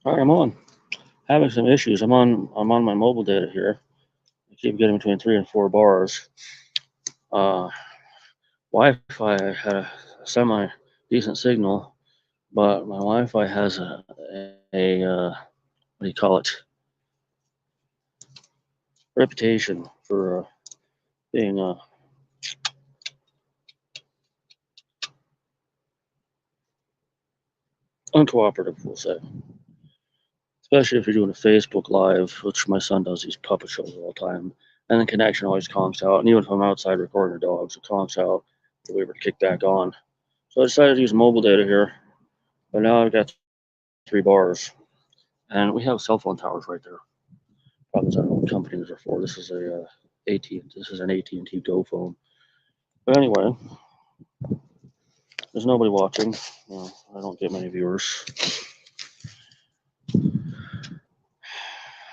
All right, I'm on. Having some issues. I'm on my mobile data here. I keep getting between 3 and 4 bars. Uh, Wi-Fi had a semi decent signal, but my Wi-Fi has a what do you call it? Reputation for being uncooperative. We'll say, especially if you're doing a Facebook Live, which my son does these puppet shows all the time, and the connection always conks out. And even if I'm outside recording the dogs, it conks out. If we ever kick back on, so I decided to use mobile data here. But now I've got 3 bars, and we have cell phone towers right there. Probably I don't know what company these are for. This is a AT. This is an AT&T Go phone. But anyway, there's nobody watching. I don't get many viewers.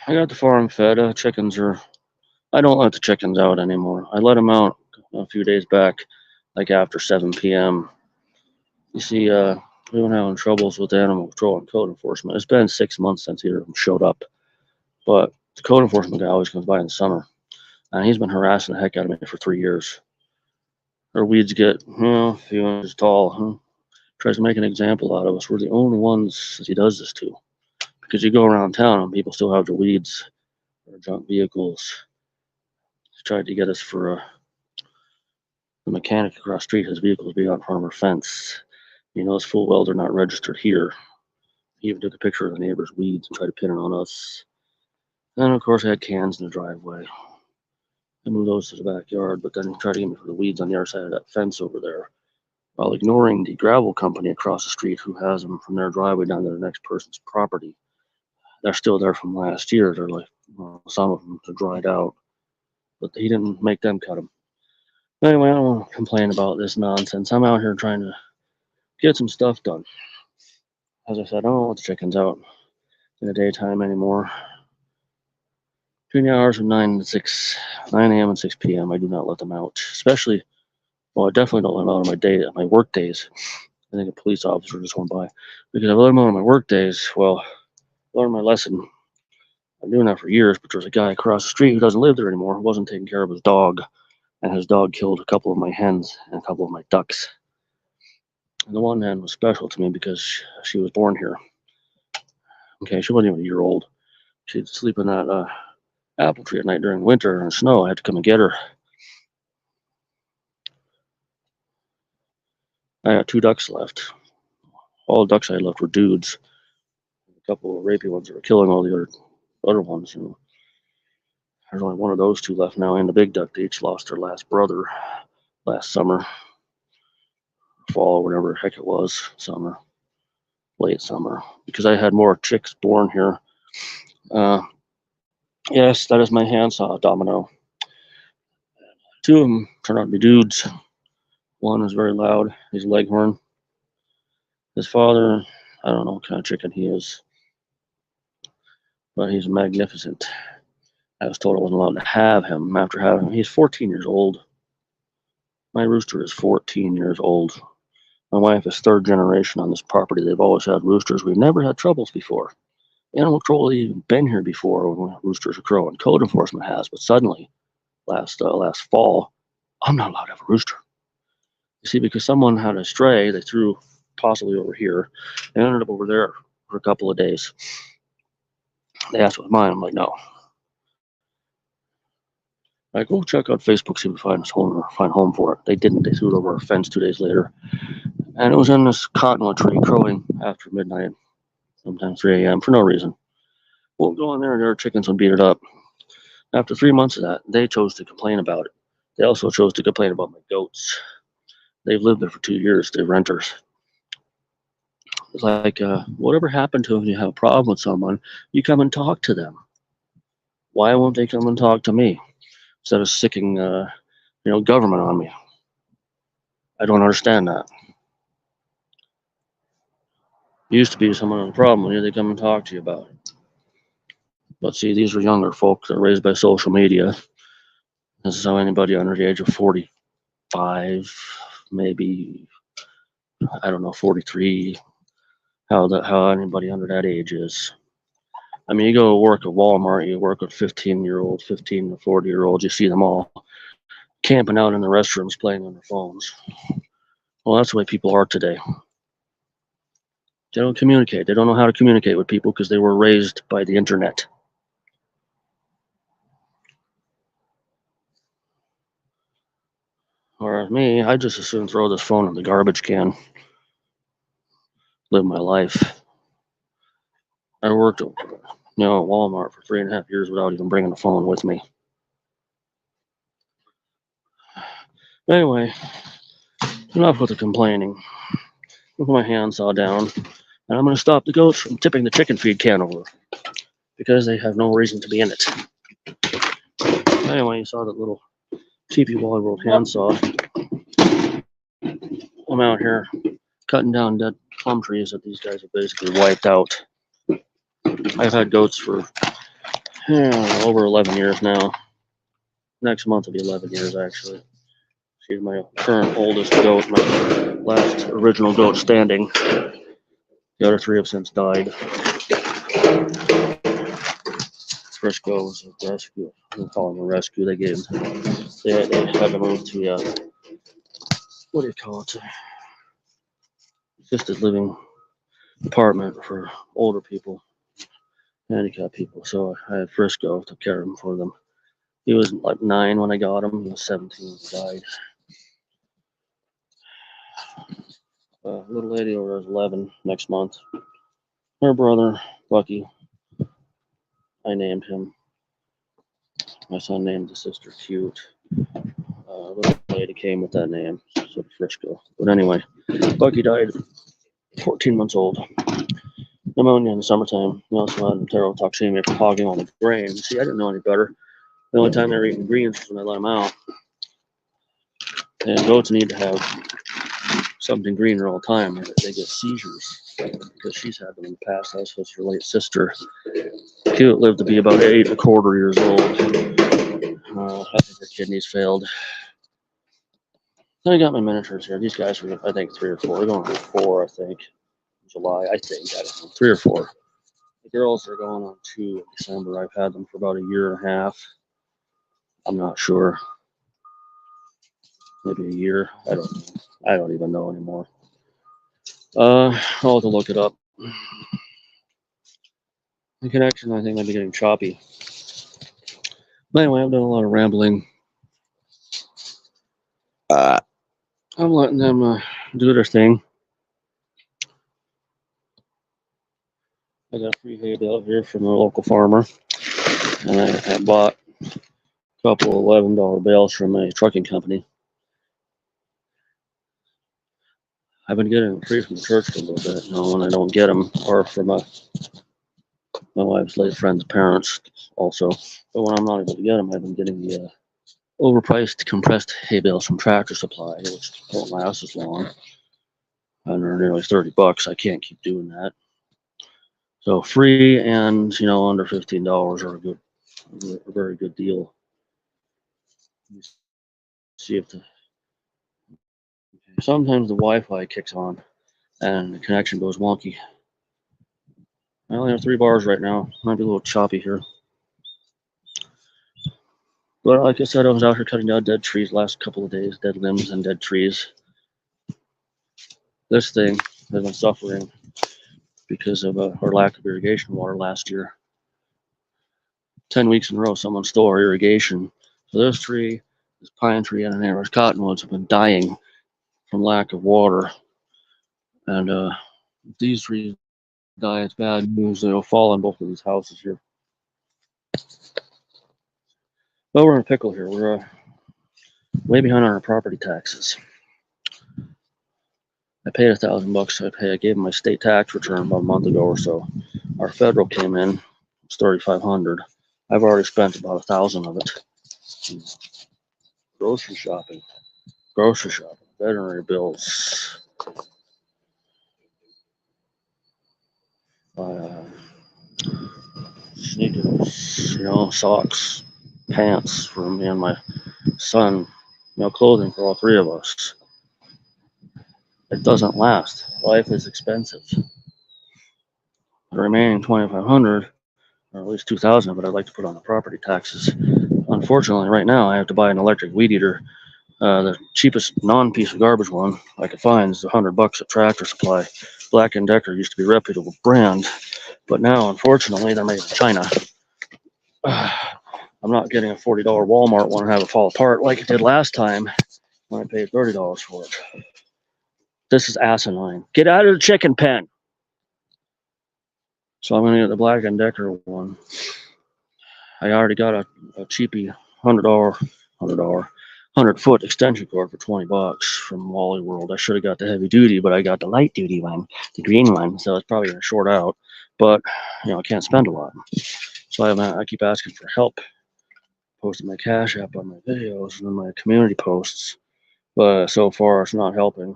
I got the farm fed. Chickens are. I don't let the chickens out anymore. I let them out a few days back, like after 7 p.m. You see, we've been having troubles with animal control and code enforcement. It's been 6 months since either of them showed up, but the code enforcement guy always comes by in the summer, and he's been harassing the heck out of me for 3 years. Our weeds get a few inches tall. Tries to make an example out of us. We're the only ones that he does this to, because you go around town and people still have their weeds or junk vehicles. He tried to get us for the mechanic across the street. His vehicles being on front of our fence. He knows full well they're not registered here. He even took a picture of the neighbor's weeds and tried to pin it on us. And of course, I had cans in the driveway. I moved those to the backyard, but then he tried to get me for the weeds on the other side of that fence over there, while ignoring the gravel company across the street who has them from their driveway down to the next person's property. They're still there from last year. They're like, well, some of them are dried out, but he didn't make them cut them. Anyway, I don't want to complain about this nonsense. I'm out here trying to get some stuff done. As I said, I don't want the chickens out in the daytime anymore. Between the hours of 9 a.m. and 6 p.m., I do not let them out. Especially, well, I definitely don't let them out on my work days. I think a police officer just went by. Because if I let them out on my work days, well, I learned my lesson. I've been doing that for years, but there's a guy across the street who doesn't live there anymore, who wasn't taking care of his dog. And his dog killed a couple of my hens and a couple of my ducks. And the one hen was special to me because she was born here. Okay, she wasn't even a year old. She'd sleep in that apple tree at night during winter and snow. I had to come and get her. I got 2 ducks left. All the ducks I had left were dudes. A couple of rapey ones that were killing all the other ones. There's only one of those 2 left now, and the big duck. They each lost their last brother last summer, fall, whatever the heck it was, summer, late summer, because I had more chicks born here. Yes, that is my handsaw, Domino. 2 of them turned out to be dudes. One is very loud. He's a leghorn. His father, I don't know what kind of chicken he is, but he's magnificent. I was told I wasn't allowed to have him after having him. He's 14 years old. My rooster is 14 years old. My wife is 3rd generation on this property. They've always had roosters. We've never had troubles before. Animal control has even been here before when roosters are crowing. Code enforcement has, but suddenly, last fall, I'm not allowed to have a rooster. You see, because someone had a stray, they threw possibly over here, and ended up over there for a couple of days. They asked if it was mine. I'm like, no. I go check out Facebook, see if we find find home for it. They didn't. They threw it over our fence 2 days later, and it was in this cottonwood tree, crowing after midnight, sometimes 3 a.m. for no reason. We'll go in there, and their chickens would beat it up. After 3 months of that, they chose to complain about it. They also chose to complain about my goats. They've lived there for 2 years. They're renters. It's like, whatever happened to them? When you have a problem with someone, you come and talk to them. Why won't they come and talk to me instead of sicking, government on me? I don't understand that. It used to be someone had a problem, and they come and talk to you about it. But see, these are younger folk. They're raised by social media. This is how anybody under the age of 45, maybe, I don't know, 43, how anybody under that age is. I mean, you go work at Walmart, you work with 15-year-olds, 15 to 40-year-olds, you see them all camping out in the restrooms playing on their phones. Well, that's the way people are today. They don't communicate. They don't know how to communicate with people because they were raised by the internet. Or me, I just as soon throw this phone in the garbage can, live my life. I worked at Walmart for 3.5 years without even bringing a phone with me. Anyway, enough with the complaining. Put my handsaw down, and I'm going to stop the goats from tipping the chicken feed can over because they have no reason to be in it. Anyway, you saw that little cheapy Wally World handsaw. I'm out here cutting down dead plum trees that these guys have basically wiped out. I've had goats for over 11 years now. Next month will be 11 years, actually. She's my current oldest goat, my last original goat standing. The other 3 have since died. Frisco was a rescue. I'm calling a rescue. They had to move to what do you call it? Assisted living apartment for older people, handicapped people. So I had Frisco, took care of him for them. He was like 9 when I got him. He was 17 when he died. Little lady over there is 11 next month. Her brother, Bucky, I named him. My son named his sister Cute. Little lady came with that name, so Frisco. But anyway, Bucky died 14 months old. Pneumonia in the summertime. He also had enterotoxemia from hogging all the grain. See, I didn't know any better. The only time they were eating greens was when I let them out. And goats need to have something greener all the time. They get seizures because she's had them in the past. That was her late sister. Cute lived to be about 8 1/4 years old. I think her kidneys failed. Then I got my miniatures here. These guys were, I think, 3 or 4. They're going for 4, I think. July, I think. I don't know. 3 or 4. The girls are going on 2 in December. I've had them for about a year and a half. I'm not sure. Maybe a year. I don't even know anymore. I'll have to look it up. The connection, I think, might be getting choppy. But anyway, I've done a lot of rambling. I'm letting them do their thing. I got a free hay bale here from a local farmer, and I bought a couple of $11 bales from a trucking company. I've been getting them free from the church for a little bit, when I don't get them, or from my wife's late friend's parents also. But when I'm not able to get them, I've been getting the overpriced compressed hay bales from Tractor Supply, which don't last as long. And they're nearly $30. I can't keep doing that. So free and under $15 are a very good deal. See if sometimes the Wi-Fi kicks on and the connection goes wonky. I only have 3 bars right now. Might be a little choppy here. But like I said, I was out here cutting down dead trees last couple of days, dead limbs and dead trees. This thing has been suffering because of our lack of irrigation water last year. 10 weeks in a row, someone stole our irrigation. So this tree, this pine tree, and there's cottonwoods have been dying from lack of water. And if these trees die, it's bad news. They'll fall on both of these houses here. But we're in a pickle here. We're way behind on our property taxes. I paid $1,000. I gave them my state tax return about a month ago or so. Our federal came in, it's $3,500. I've already spent about $1,000 of it. Grocery shopping, veterinary bills, sneakers, socks, pants for me and my son, clothing for all 3 of us. It doesn't last. Life is expensive. The remaining $2,500 or at least 2,000, but I'd like to put on the property taxes. Unfortunately, right now I have to buy an electric weed eater. The cheapest non-piece of garbage one I could find is $100 at Tractor Supply. Black & Decker used to be a reputable brand, but now, unfortunately, they're made in China. I'm not getting a $40 Walmart one and have it fall apart like it did last time when I paid $30 for it. This is asinine. Get out of the chicken pen. So I'm gonna get the Black & Decker one. I already got a cheapy $100 extension cord for $20 from Wally World. I should have got the heavy duty, but I got the light duty one, the green one, so it's probably gonna short out. But I can't spend a lot, so I keep asking for help, posting my Cash App on my videos and then my community posts. But so far, it's not helping.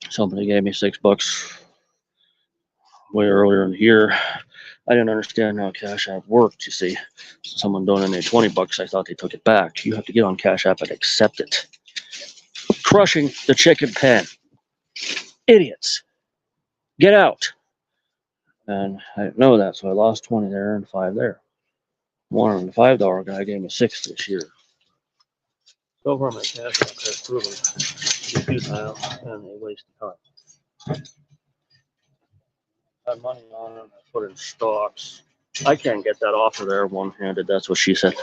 Somebody gave me $6 way earlier in the year. I didn't understand how Cash App worked, you see. Someone donated $20. I thought they took it back. You have to get on Cash App and accept it. Crushing the chicken pen. Idiots. Get out. And I didn't know that, so I lost 20 there and 5 there. One on the $5 guy gave me 6 this year. So far, my Cash App has proven to be futile and a waste of time. I had money on it, I put in stocks. I can't get that offer there one-handed, that's what she said.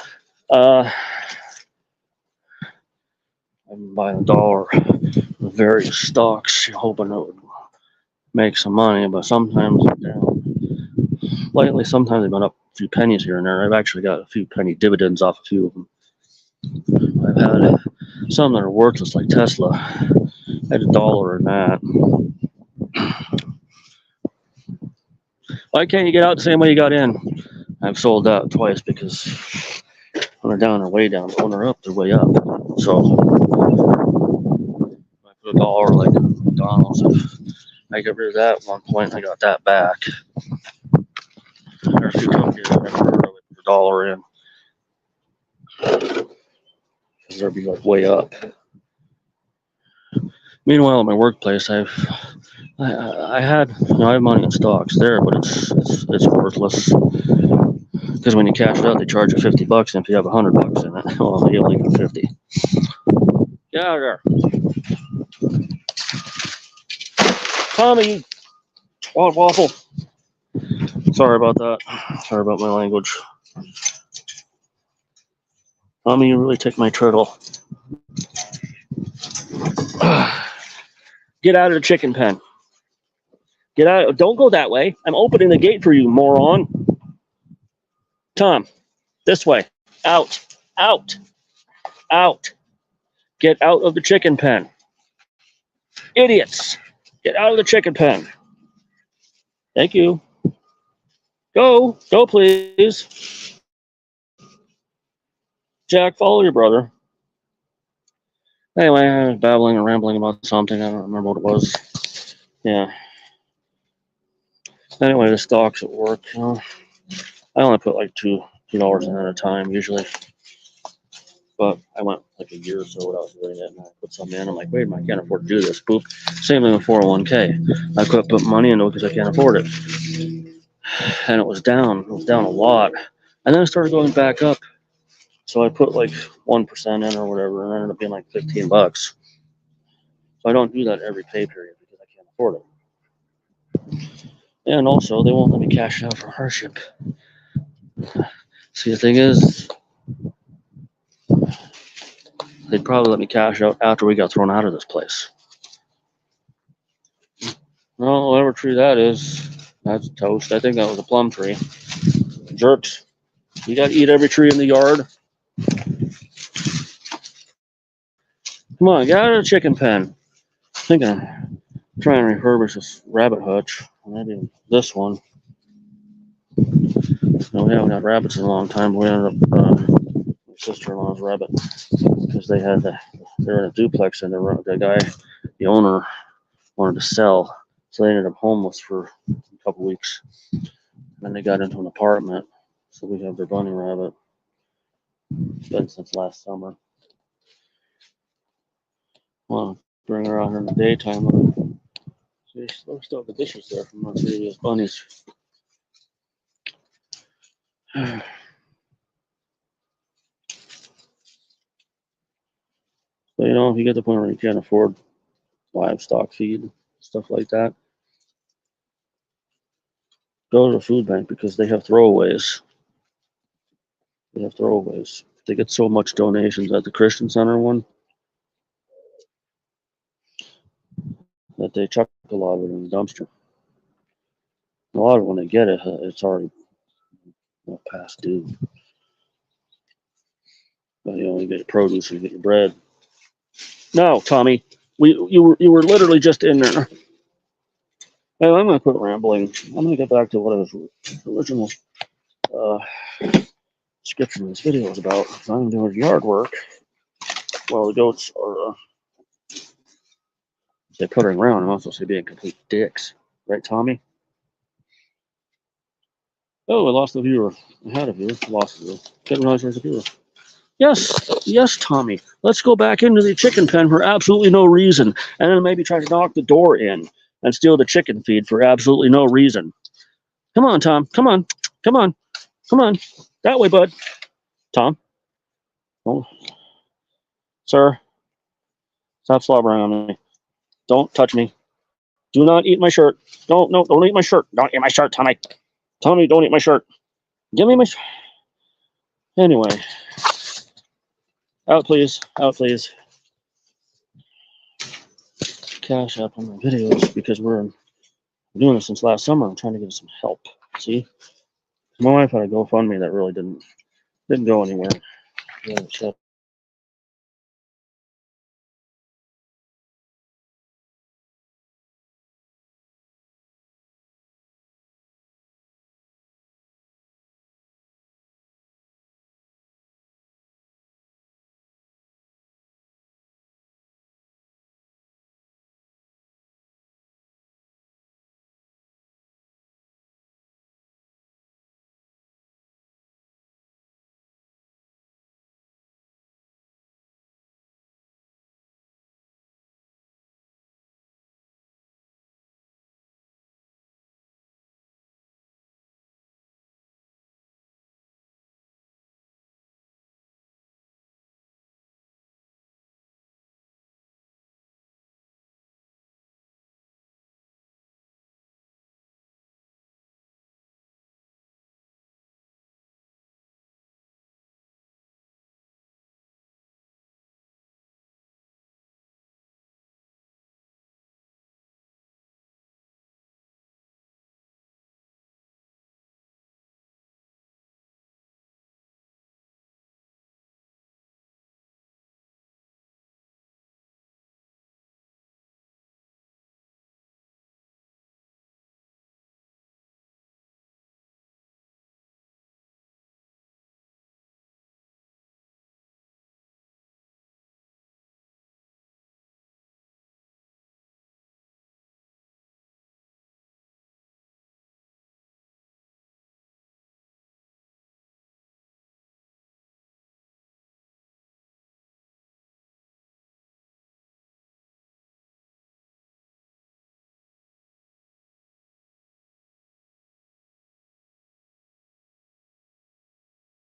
I'm buying $1 of various stocks, hoping it would make some money, but sometimes they're down. Lately, sometimes they've been up a few pennies here and there. I've actually got a few penny dividends off a few of them. I've had some that are worthless, like Tesla. I had $1 in that. Why can't you get out the same way you got in? I've sold that twice because when they're down, they're way down. When they're up, they're way up. So I put $1 like in McDonald's. I got rid of that at one point. I got that back. There are a few companies I've never heard of with $1 in. Because they'll be like way up. Meanwhile, at my workplace, I had I have money in stocks there, but it's worthless. Because when you cash it out, they charge you $50, and if you have $100 in it, well, you only got 50. Get out of there, Tommy, you twat waffle. Sorry about that. Sorry about my language. Tommy, you really take my turtle. Get out of the chicken pen. Get out. Don't go that way. I'm opening the gate for you, moron. Tom, this way. Out. Out. Out. Get out of the chicken pen. Idiots. Get out of the chicken pen. Thank you. Go. Go, please. Jack, follow your brother. Anyway, I was babbling and rambling about something. I don't remember what it was. Yeah. Anyway, the stocks at work. I only put like $2 in at a time usually. But I went like a year or so without doing it, and I put some in. I'm like, wait a minute, I can't afford to do this. Boop. Same thing with 401k. I could put money into it because I can't afford it. And it was down. It was down a lot. And then it started going back up. So I put like 1% in or whatever, and it ended up being like $15. So I don't do that every pay period because I can't afford it. And also, they won't let me cash out for hardship. See, the thing is, they'd probably let me cash out after we got thrown out of this place. Well, whatever tree that is, that's toast. I think that was a plum tree. Jerks. You gotta eat every tree in the yard. Come on, get out of the chicken pen. I think I'm trying to refurbish this rabbit hutch. Maybe this one. No, we haven't had rabbits in a long time. We ended up my sister-in-law's rabbit because they're in a duplex and the owner wanted to sell, so they ended up homeless for a couple weeks. Then they got into an apartment, so we have their bunny rabbit. It's been since last summer. Well, bring her out here in the daytime. See, there's still the dishes there from our previous bunnies. But you know, if you get to the point where you can't afford livestock feed, stuff like that, go to the food bank because they have throwaways. They have throwaways. They get so much donations at the Christian Center one that they chuck a lot of it in the dumpster. A lot of it, when they get it, it's already past due. But you know, you get your produce, you get your bread. No, Tommy, you were literally just in there. Hey, I'm gonna quit rambling. I'm gonna get back to what I was original uh, description of this video was about. I'm doing yard work while the goats are they're puttering around. I'm also say being complete dicks, right, Tommy? Oh, I lost a viewer. I had a viewer, lost a viewer. Didn't realize there's a viewer. Yes, Tommy. Let's go back into the chicken pen for absolutely no reason, and then maybe try to knock the door in and steal the chicken feed for absolutely no reason. Come on, Tom. Come on. Come on. Come on. That way, bud. Tom. Oh, sir. Stop slobbering on me. Don't touch me. Do not eat my shirt. Don't eat my shirt. Don't eat my shirt, Tommy. Tommy, don't eat my shirt. Give me my shirt. Anyway. Out, please. Out, please. Cash up on my videos because we're doing this since last summer. I'm trying to get some help. See? My wife had a GoFundMe that really didn't go anywhere. Yeah, so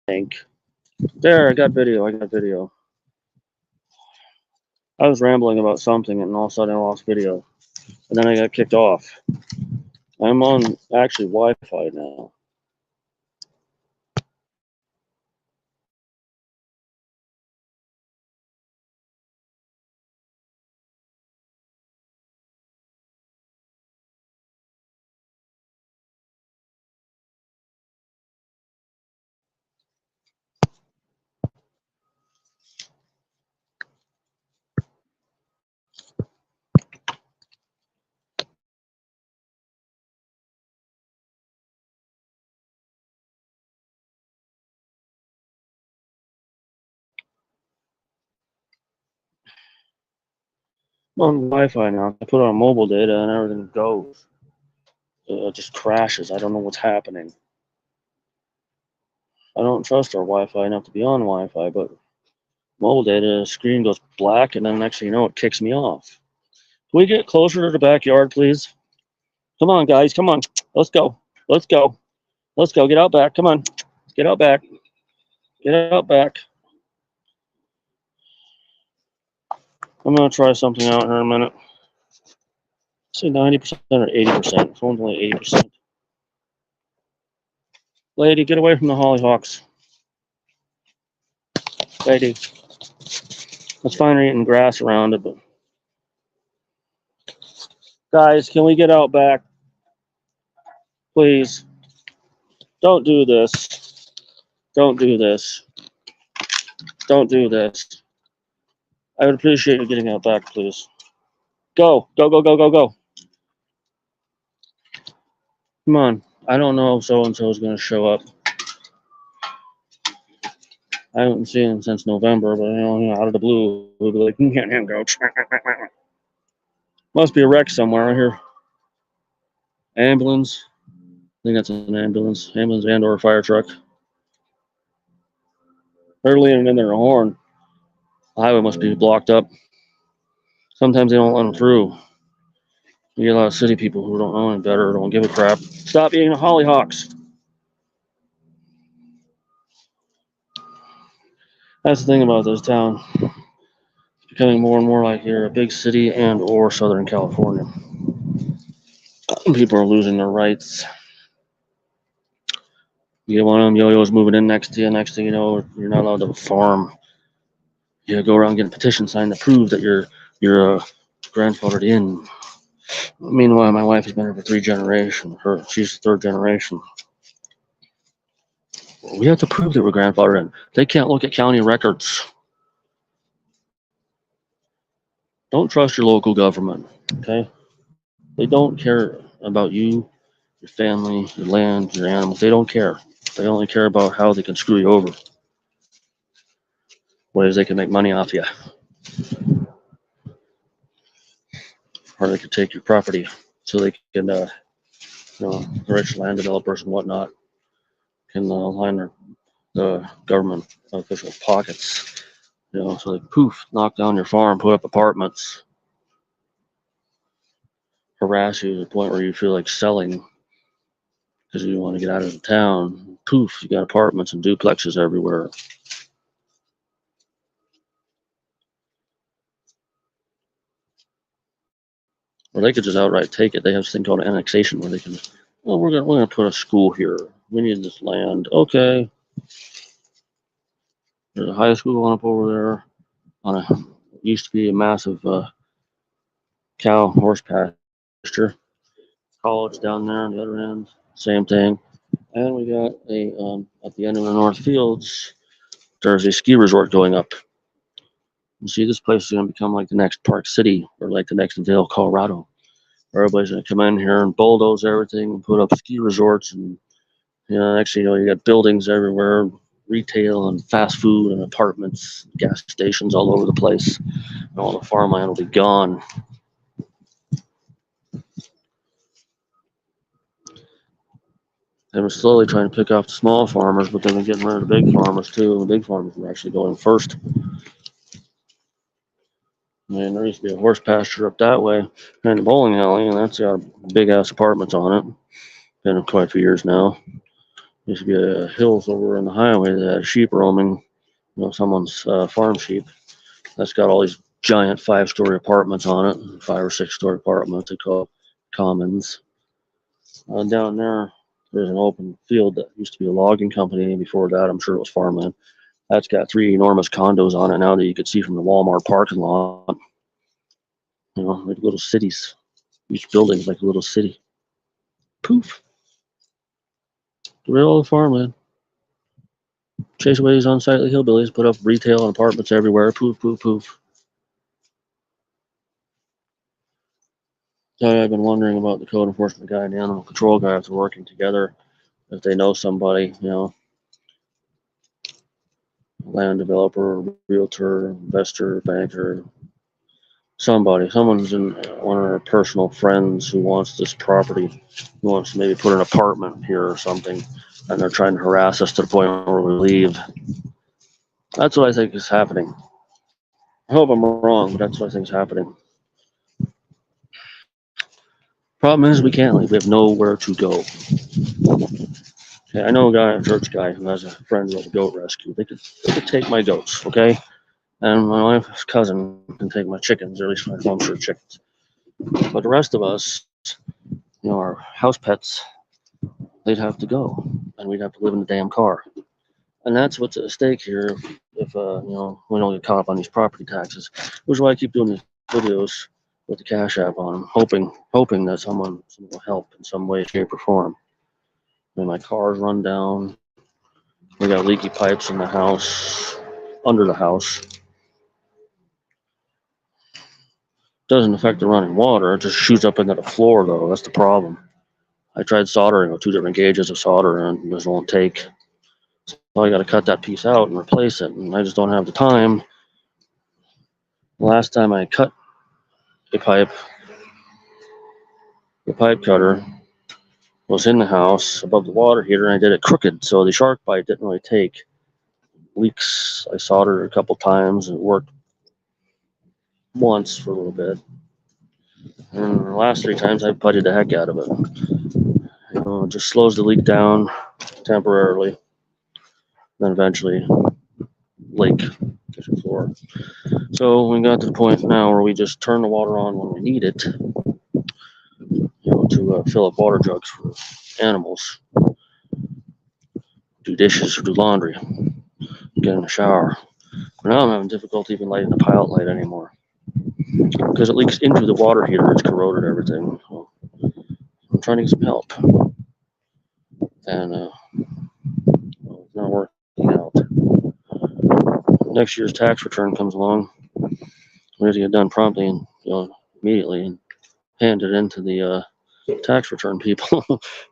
thank. There, I got video. I was rambling about something and all of a sudden I lost video. And then I got kicked off. I'm on actually Wi-Fi now. I'm on Wi-Fi now. I put on mobile data and everything goes. It just crashes. I don't know what's happening. I don't trust our Wi-Fi enough to be on Wi-Fi, but mobile data screen goes black and then next thing you know it kicks me off. Can we get closer to the backyard, please? Come on, guys. Come on. Let's go. Let's go. Let's go. Get out back. Come on. Get out back. Get out back. I'm going to try something out here in a minute. Say 90% or 80%. Phone's only 80%. Lady, get away from the hollyhocks. Lady. It's fine eating grass around it, but guys, can we get out back? Please. Don't do this. Don't do this. Don't do this. I would appreciate you getting out back, please. Go. Go, go, go, go, go. Come on. I don't know if so-and-so is going to show up. I haven't seen him since November, but out of the blue, we'll be like, can't go. Must be a wreck somewhere. I hear ambulance. I think that's an ambulance. Ambulance and or a fire truck. They're leaning in their horn. The highway must be blocked up. Sometimes they don't let them through. You get a lot of city people who don't know any better or don't give a crap. Stop eating the hollyhocks. That's the thing about this town. It's becoming more and more like you're a big city and or Southern California. People are losing their rights. You get one of them yo-yos moving in next to you. Next thing you know, you're not allowed to farm. You go around getting a petition signed to prove that you're grandfathered in. Meanwhile, my wife has been here for 3 generations. She's the 3rd generation. We have to prove that we're grandfathered in. They can't look at county records. Don't trust your local government, okay? They don't care about you, your family, your land, your animals. They don't care. They only care about how they can screw you over. Ways they can make money off you. Or they can take your property so they can, the rich land developers and whatnot can line the government officials' pockets. So they knock down your farm, put up apartments, harass you to the point where you feel like selling because you want to get out of the town. You got apartments and duplexes everywhere. Or they could just outright take it. They have this thing called annexation where they can, we're gonna put a school here. We need this land. Okay. There's a high school going up over there on used to be a massive cow horse pasture. College down there on the other end, same thing. And we got at the end of the North Fields, there's a ski resort going up. You see, this place is going to become like the next Park City or like the next Vail, Colorado. Everybody's going to come in here and bulldoze everything and put up ski resorts. And, next thing you know, you got buildings everywhere, retail and fast food and apartments, gas stations all over the place. And all the farmland will be gone. They were slowly trying to pick off the small farmers, but then they're getting rid of the big farmers too. And the big farmers were actually going first. And there used to be a horse pasture up that way and the bowling alley, and that's got big ass apartments on it. Been quite a few years now. Used to be hills over on the highway that had sheep roaming, someone's farm sheep. That's got all these giant 5-story apartments on it, 5 or 6-story apartments they call commons. Down there's an open field that used to be a logging company. Before that, I'm sure it was farmland. That's got 3 enormous condos on it now that you could see from the Walmart parking lot. Like little cities. Each building's like a little city. Poof. Get rid of all the farmland. Chase away these unsightly hillbillies, put up retail and apartments everywhere. Poof, poof, poof. So I've been wondering about the code enforcement guy and the animal control guy if they're working together. If they know somebody, land developer, realtor, investor, banker, someone's in one of our personal friends who wants this property, who wants to maybe put an apartment here or something, and they're trying to harass us to the point where we leave. That's what I think is happening. I hope I'm wrong, but that's what I think is happening. Problem is we can't leave. We have nowhere to go. Okay, I know a guy, a church guy, who has a friend who has a goat rescue. They could take my goats, okay? And my wife's cousin can take my chickens, or at least my mom's sure chickens. But the rest of us, our house pets, they'd have to go, and we'd have to live in the damn car. And that's what's at stake here if we don't get caught up on these property taxes. Which is why I keep doing these videos with the Cash App on them, hoping that someone will help in some way, shape, or form. I mean, my car's run down. We got leaky pipes in the house, under the house. Doesn't affect the running water. It just shoots up into the floor, though. That's the problem. I tried soldering with 2 different gauges of solder, and it just won't take. So I got to cut that piece out and replace it, and I just don't have the time. Last time I cut a pipe, the pipe cutter was in the house above the water heater, and I did it crooked, so the shark bite didn't really take. Leaks, I soldered a couple times, and it worked once for a little bit. And the last 3 times I putted the heck out of it. It just slows the leak down temporarily, then eventually leak kitchen floor. So we got to the point now where we just turn the water on when we need it, to fill up water jugs for animals, do dishes or do laundry, get in the shower. But now I'm having difficulty even lighting the pilot light anymore because it leaks into the water heater. It's corroded everything. So I'm trying to get some help, and it's not working out. Next year's tax return comes along. We have to get done promptly and immediately and hand it into the tax return people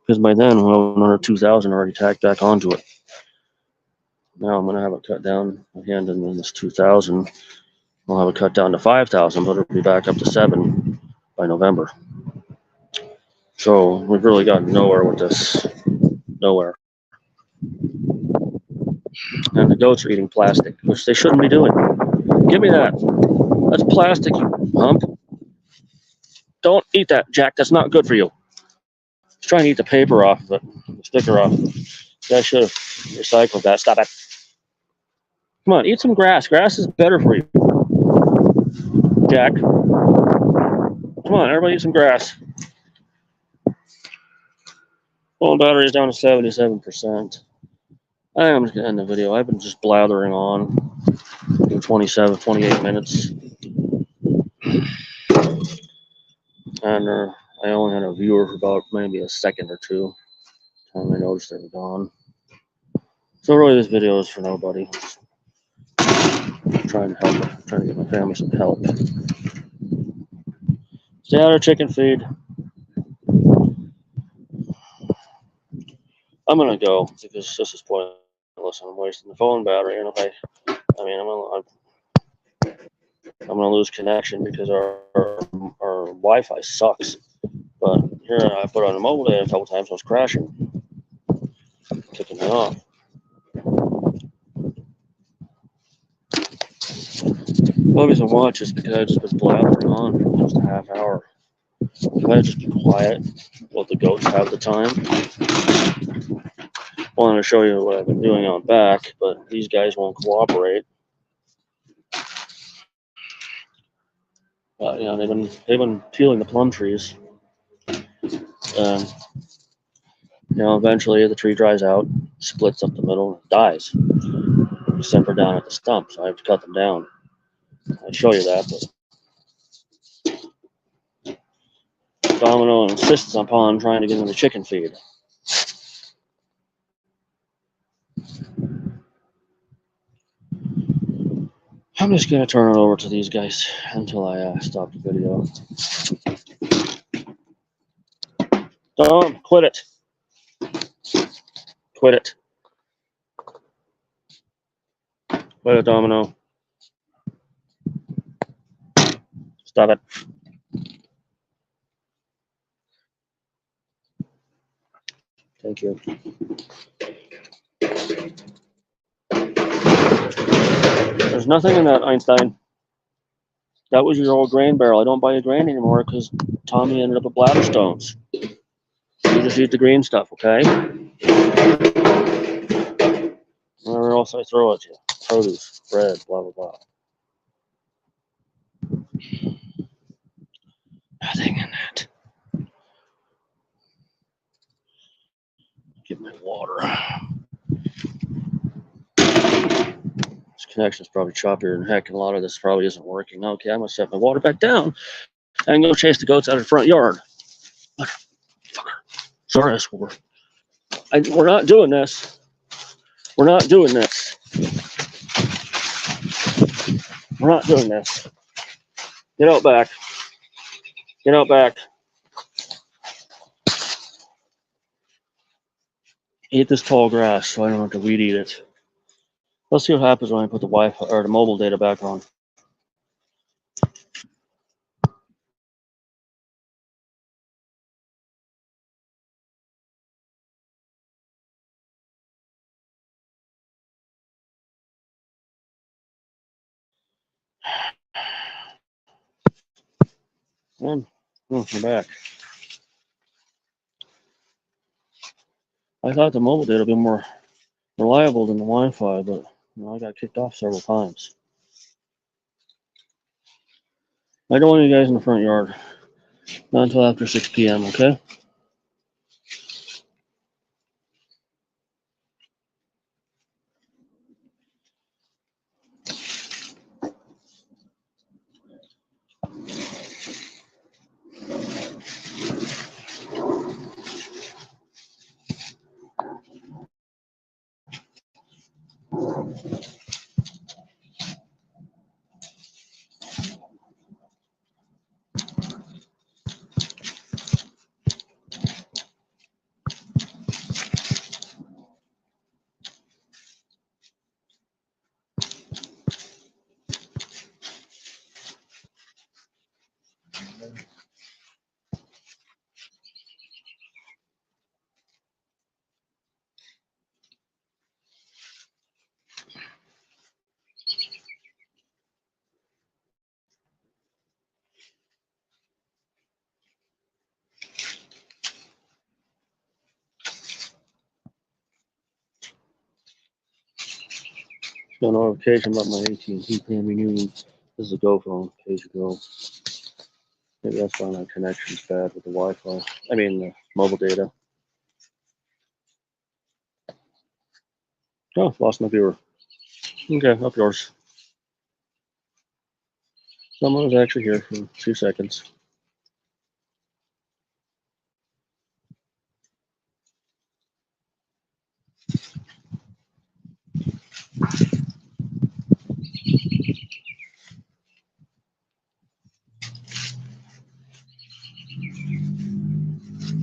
because by then we'll have another 2,000 already tacked back onto it. Now I'm going to have it cut down. I hand in this 2,000. We'll have it cut down to 5,000, but it'll be back up to 7 by November. So we've really gotten nowhere with this. Nowhere. And the goats are eating plastic, which they shouldn't be doing. Give me that. That's plastic, you hump. Don't eat that, Jack. That's not good for you. He's trying to eat the paper off of it, the sticker off. I should have recycled that. Stop it. Come on, eat some grass. Grass is better for you, Jack. Come on, everybody eat some grass. Phone battery is down to 77%. I am just going to end the video. I've been just blathering on for 28 minutes. And I only had a viewer for about maybe a second or two. Time I noticed they were gone. So really this video is for nobody. I'm trying to help. I'm trying to get my family some help. Stay out of chicken feed. I'm gonna go because this is pointless. I'm wasting the phone battery, and I'm gonna lose connection because our Wi-Fi sucks. But here I put on a mobile data a couple times, I was crashing, kicking me off. The reason I watch is because I've just been blathering on for almost a half hour. If I just be quiet, let the goats have the time. I wanted to show you what I've been doing on back, but these guys won't cooperate. They've been peeling the plum trees. Eventually the tree dries out, splits up the middle, dies. Simper down at the stump, so I have to cut them down. I'd show you that, but Domino insists upon trying to get in the chicken feed. I'm just gonna turn it over to these guys until I stop the video. Don't quit it. Quit it. Quit it, Domino. Stop it. Thank you. There's nothing in that, Einstein. That was your old grain barrel. I don't buy a grain anymore because Tommy ended up with bladder stones. You just eat the green stuff, okay? Whatever else I throw at you. Produce, bread, blah, blah, blah. Nothing in that. Get my water. This connection's probably choppier than heck, and a lot of this probably isn't working. Okay, I'm gonna set my water back down and go chase the goats out of the front yard. Motherfucker. Sorry, I swore. We're not doing this. We're not doing this. We're not doing this. Get out back. Get out back. Eat this tall grass so I don't have to weed eat it. Let's see what happens when I put the Wi-Fi or the mobile data back on. We're back. I thought the mobile data would be more reliable than the Wi-Fi, but I got kicked off several times. I don't want you guys in the front yard. Not until after 6 p.m., okay? Got a notification about my AT&T paying me new. This is a Go phone, page go. Maybe that's why my connection's bad with the Wi-Fi. I mean, the mobile data. Oh, lost my viewer. Okay, up yours. Someone was actually here for 2 seconds.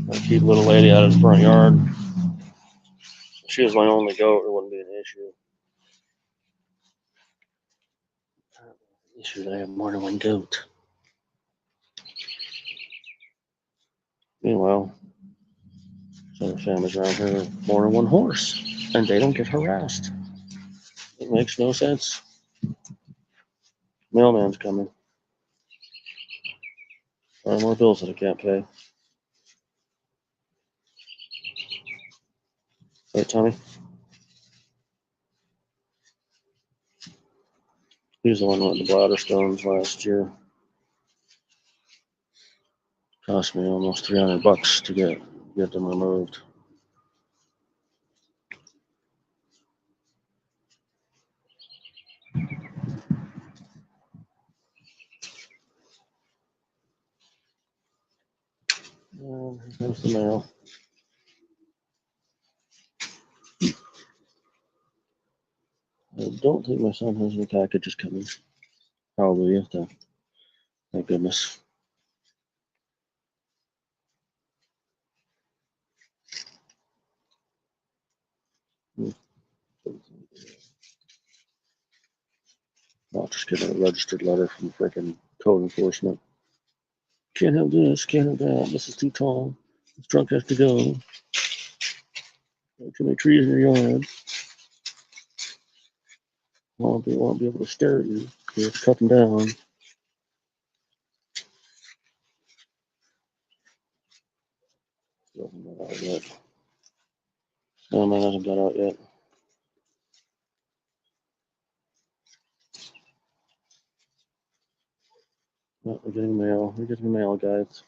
I keep little lady out of the front yard. If she was my only goat, it wouldn't be an issue. The issue that I have more than one goat. Meanwhile, some families around here have more than one horse, and they don't get harassed. It makes no sense. Mailman's coming. More bills that I can't pay. Right, Tommy? He was the one with the bladder stones last year. Cost me almost $300 to get them removed. And here comes the mail. I don't think my son has any packages coming. Hallelujah. Thank goodness. I'll just get a registered letter from freaking code enforcement. Can't have this, can't have that. This is too tall. This truck has to go. Too many trees in your yard. Won't be able to stare at you. You have to cut them down. Hasn't got out yet. No, man hasn't got out yet. Oh, we're getting mail. We're getting mail, guys.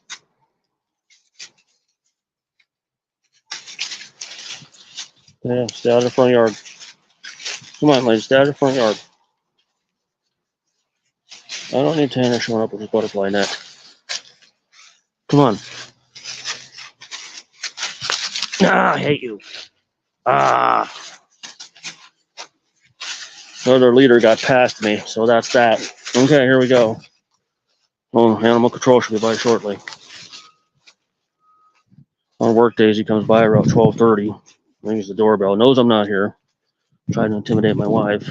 Yeah, stay out of the front yard. Come on, ladies, stay out of the front yard. I don't need Tanner showing up with his butterfly net. Come on. Ah, I hate you. Ah. Another leader got past me, so that's that. Okay, here we go. Oh, animal control should be by shortly. On work days, he comes by around 12:30, rings the doorbell, knows I'm not here, trying to intimidate my wife.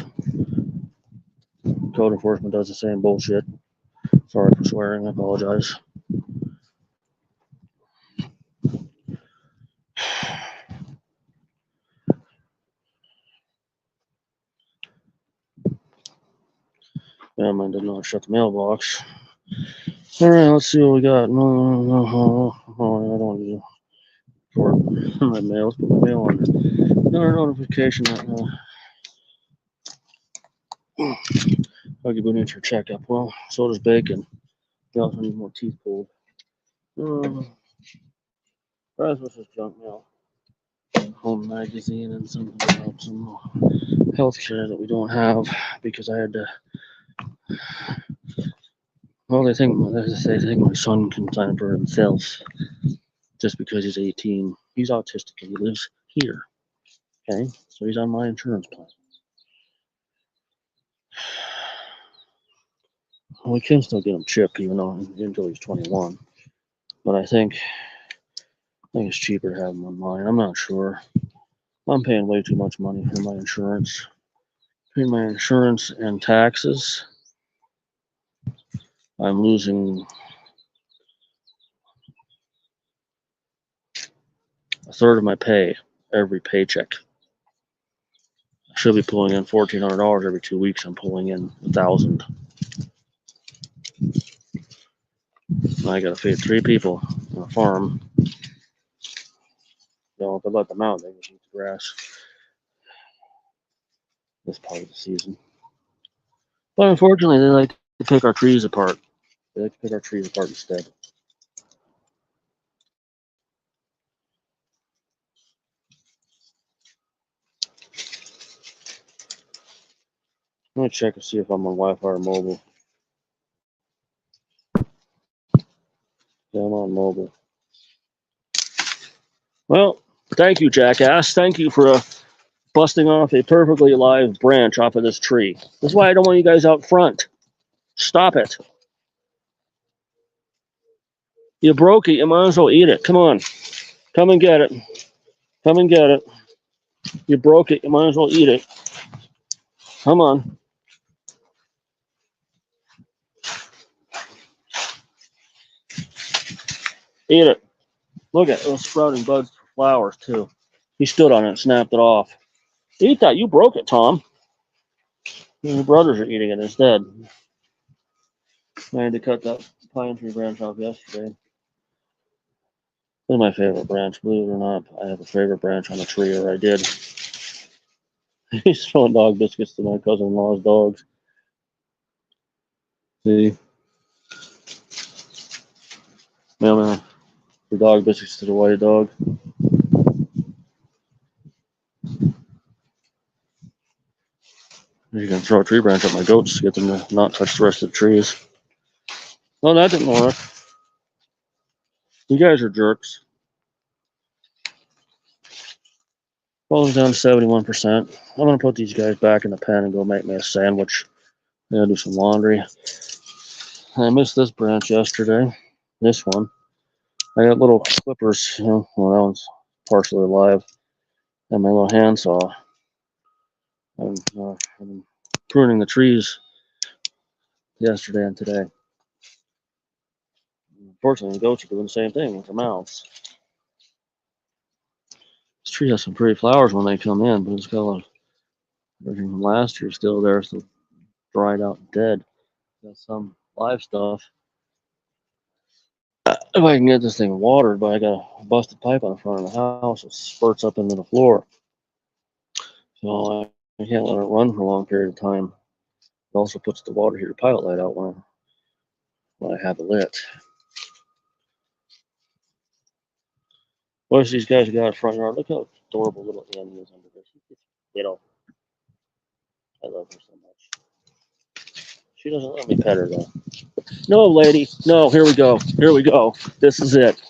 Code enforcement does the same bullshit. Sorry for swearing, I apologize. Yeah, man did not shut the mailbox. All right, let's see what we got. No, I don't need to report my mail. Put my mail on. Another notification that acupuncture checkup. Well, so does bacon. We also need more teeth pulled. Prize versus junk mail. Home magazine and something about some healthcare that we don't have because I had to. Well, they think my son can sign for himself just because he's 18. He's autistic and he lives here. Okay, so he's on my insurance plan. Well, we can still get him chipped even though until he's 21. But I think it's cheaper to have him on mine. I'm not sure. I'm paying way too much money for my insurance. Between my insurance and taxes, I'm losing a third of my pay every paycheck. I should be pulling in $1,400 every 2 weeks. I'm pulling in $1,000. I got to feed 3 people on a farm. So if I let them out, they just eat the grass this part of the season. But unfortunately, they like to pick our trees apart. They like to pick our trees apart instead. Let me check and see if I'm on Wi-Fi or mobile. Yeah, I'm on mobile. Well, thank you, jackass. Thank you for busting off a perfectly alive branch off of this tree. That's why I don't want you guys out front. Stop it. You broke it. You might as well eat it. Come on. Come and get it. Come and get it. You broke it. You might as well eat it. Come on. Eat it. Look at those sprouting buds for flowers, too. He stood on it and snapped it off. Eat that. You broke it, Tom. Your brothers are eating it instead. I had to cut that pine tree branch off yesterday. This is my favorite branch. Believe it or not, I have a favorite branch on a tree, or I did. He's throwing dog biscuits to my cousin-in-law's dogs. See? Mailman, for dog biscuits to the white dog. You can throw a tree branch at my goats to get them to not touch the rest of the trees. Well, that didn't work. You guys are jerks. Falling down to 71%. I'm going to put these guys back in the pen and go make me a sandwich. I'm going to do some laundry. I missed this branch yesterday. This one. I got little clippers, well, that one's partially alive. And my little handsaw. I've been pruning the trees yesterday and today. Unfortunately, the goats are doing the same thing with their mouths. This tree has some pretty flowers when they come in, but it's got a lot of everything from last year still there, so dried out and dead. Got some live stuff. if I can get this thing watered, but I got a busted pipe on the front of the house. It spurts up into the floor. So I can't let it run for a long period of time. It also puts the water heater pilot light out when I have it lit. Most of these guys got a front yard. Look how adorable little Annie is under this. You know, I love her so much. She doesn't let me pet her though. No, lady. No, here we go. Here we go. This is it.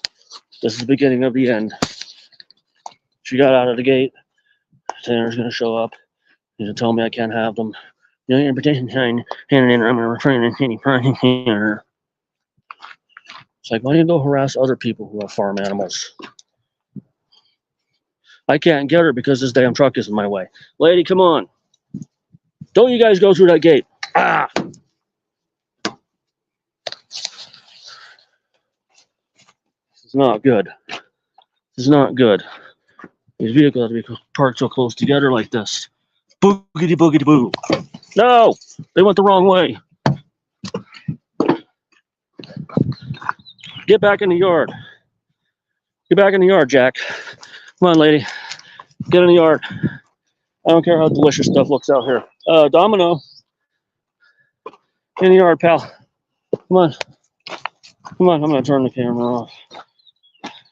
This is the beginning of the end. She got out of the gate. Tanner's gonna show up. He's gonna tell me I can't have them. You know, you're petition sign, and then I'm gonna return to any project here. It's like, why don't you go harass other people who have farm animals? I can't get her because this damn truck is in my way. Lady, come on. Don't you guys go through that gate. Ah! This is not good. This is not good. These vehicles have to be parked so close together like this. Boogity boogity boo. No! They went the wrong way. Get back in the yard. Get back in the yard, Jack. Come on, lady. Get in the yard. I don't care how delicious stuff looks out here. Domino. In the yard, pal. Come on. Come on, I'm gonna turn the camera off.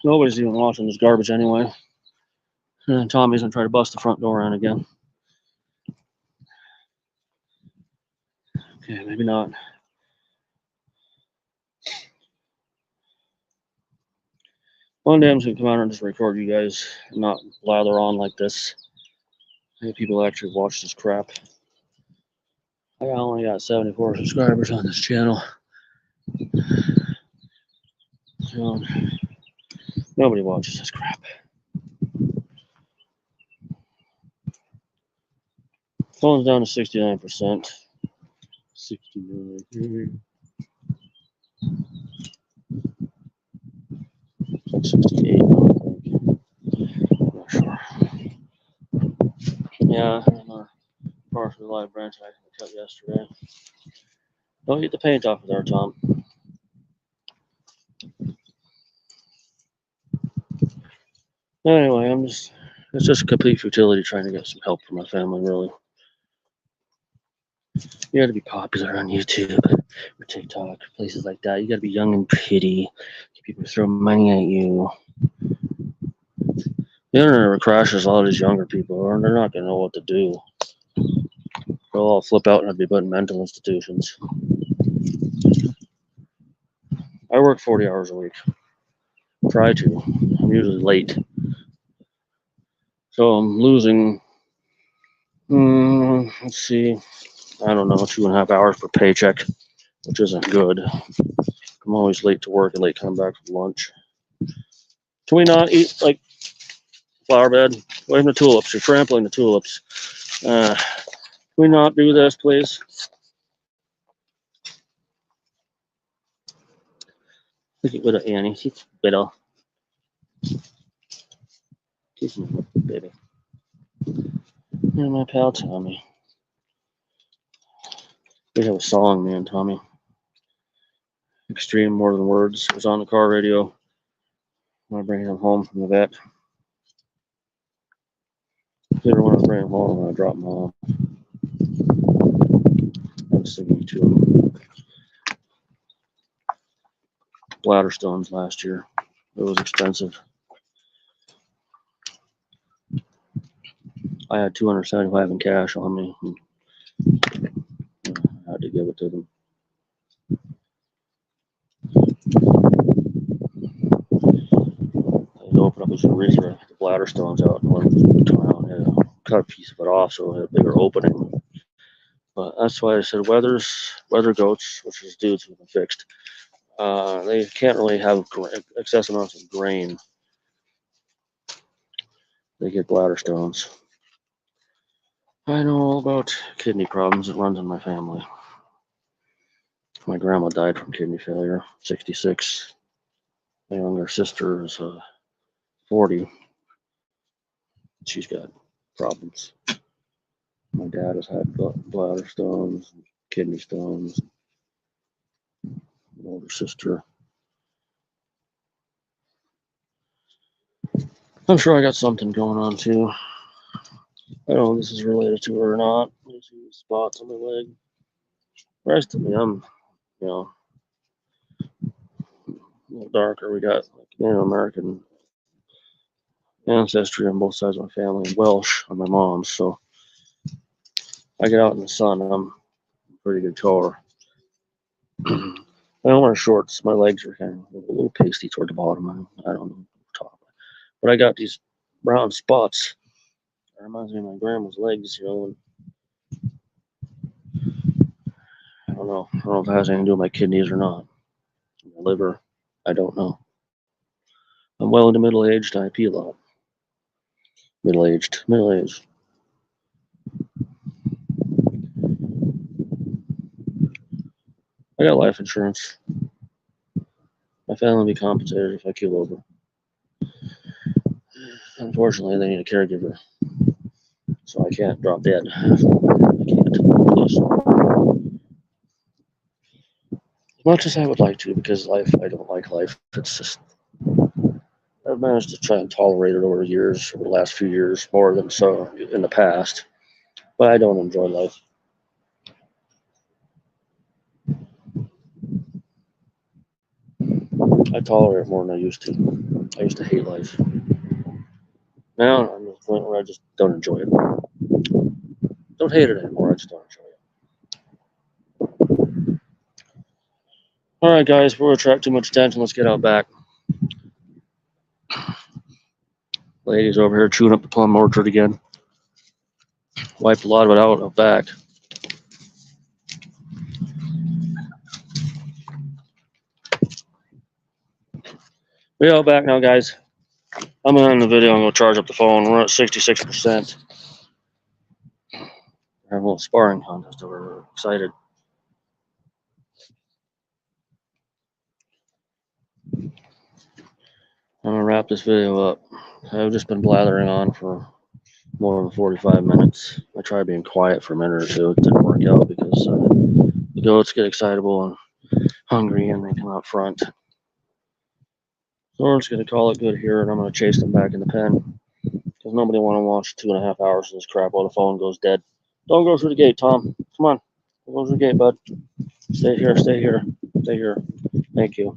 Nobody's even watching this garbage anyway. And Tommy's gonna try to bust the front door in again. Okay, maybe not. One day I'm just gonna come out and just record you guys and not blather on like this. Maybe people actually watch this crap. I only got 74 subscribers on this channel. So, nobody watches this crap. Phone's down to 69%. 69. It's like 68 now, I think. I'm not sure. Yeah, another partially live branch I cut yesterday. Don't get the paint off of there, Tom. Anyway, it's just a complete futility trying to get some help for my family, really. You gotta be popular on YouTube or TikTok, places like that. You gotta be young and pretty. People throw money at you. The internet crashes a lot of these younger people, or they're not gonna know what to do. They'll all flip out and be put in mental institutions. I work 40 hours a week. Try to. I'm usually late. So I'm losing, let's see, I don't know, 2.5 hours per paycheck, which isn't good. I'm always late to work and late coming back from lunch. Can we not eat like flower bed? Away from the tulips. You're trampling the tulips. Can we not do this, please? Look at little Annie. She's little. She's a little baby. And my pal Tommy. We have a song, me and Tommy. Extreme More Than Words. It was on the car radio when I bring him home from the vet. Later when I bring him home, when I drop him off. I was singing to him. Bladder stones last year. It was expensive. I had $275 in cash on me. I had to give it to them. I opened up his freezer, the bladder stones out, and one come out and had cut a piece of it off, so it had a bigger opening. But that's why I said weather goats, which is dudes who've been fixed. They can't really have excessive amounts of grain. They get bladder stones. I know all about kidney problems. It runs in my family. My grandma died from kidney failure, 66. My younger sister is 40. She's got problems. My dad has had bladder stones, kidney stones. My older sister I'm sure I got something going on too. I don't know if this is related to her or not. You see these spots on my leg. The rest of me, I'm, you know, a little darker. We got like, American ancestry on both sides of my family, Welsh on my mom's. So I get out in the sun, I'm pretty good color. I don't wear shorts. My legs are kind of a little pasty toward the bottom. I don't know top, but I got these brown spots. It reminds me of my grandma's legs, And I don't know. I don't know if it has anything to do with my kidneys or not. My liver, I don't know. I'm well into middle aged. I pee a lot. Middle aged. Middle aged. I got life insurance. My family will be compensated if I keel over. Unfortunately, they need a caregiver, so I can't drop dead. I can't. Please. As much as I would like to, because life, I don't like life. It's just, I've managed to try and tolerate it over years, over the last few years, more than so in the past. But I don't enjoy life. I tolerate it more than I used to. I used to hate life. Now I'm at the point where I just don't enjoy it. Don't hate it anymore. I just don't enjoy it. All right, guys, we'll attract too much attention. Let's get out back. Ladies over here chewing up the plum orchard again. Wiped a lot of it out back. We're out back now, guys. I'm gonna end the video and go charge up the phone. We're at 66%. We're having a little sparring contest over. We're excited. I'm gonna wrap this video up. I've just been blathering on for more than 45 minutes. I tried being quiet for a minute or two. It didn't work out because the goats get excitable and hungry and they come out front. So we're just gonna call it good here, and I'm gonna chase them back in the pen because nobody want to watch 2.5 hours of this crap while the phone goes dead. Don't go through the gate, Tom. Come on, don't go through the gate, bud. Stay here. Stay here. Stay here. Thank you.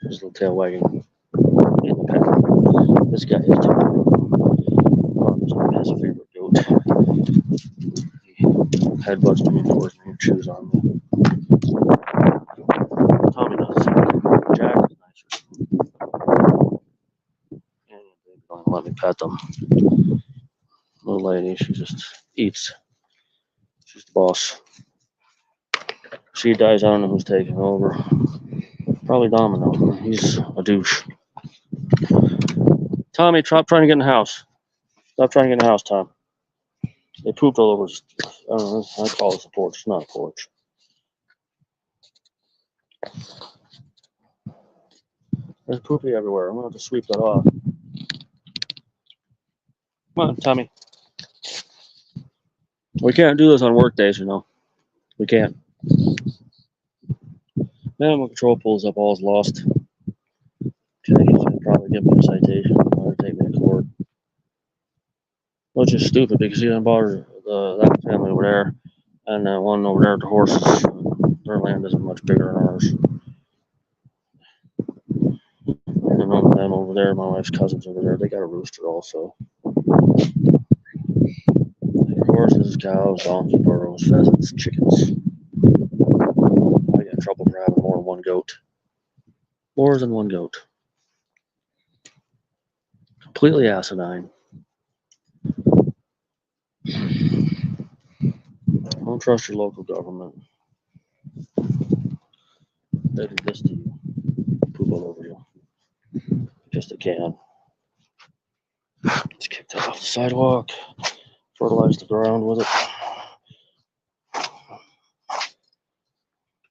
His little tail wagging in the pen. This guy is Tom's favorite goat. He headbutts me towards me and chews on me. Tommy does. Jack is nicer. And they don't let me pet them. Little lady, she just eats. She's the boss. She dies, I don't know who's taking over. Probably Domino. He's a douche. Tommy, stop trying to get in the house. Stop trying to get in the house, Tom. They pooped all over. I don't know. I call this a porch. It's not a porch. There's poopy everywhere. I'm gonna have to sweep that off. Come on, Tommy. We can't do this on work days, We can't. Animal control pulls up, all's lost. Okay, he's gonna probably give me a citation or take me to court. Which is stupid because he didn't bother that family over there, and one over there at the horses. Their land isn't much bigger than ours. And none of them over there, my wife's cousins over there, they got a rooster also. Horses, cows, donkeys, burros, pheasants, chickens. I get in trouble for having more than one goat. More than one goat. Completely asinine. Don't trust your local government. They do this to you. Poop all over you. Just a can. It's kicked off the sidewalk. Fertilize the ground with it.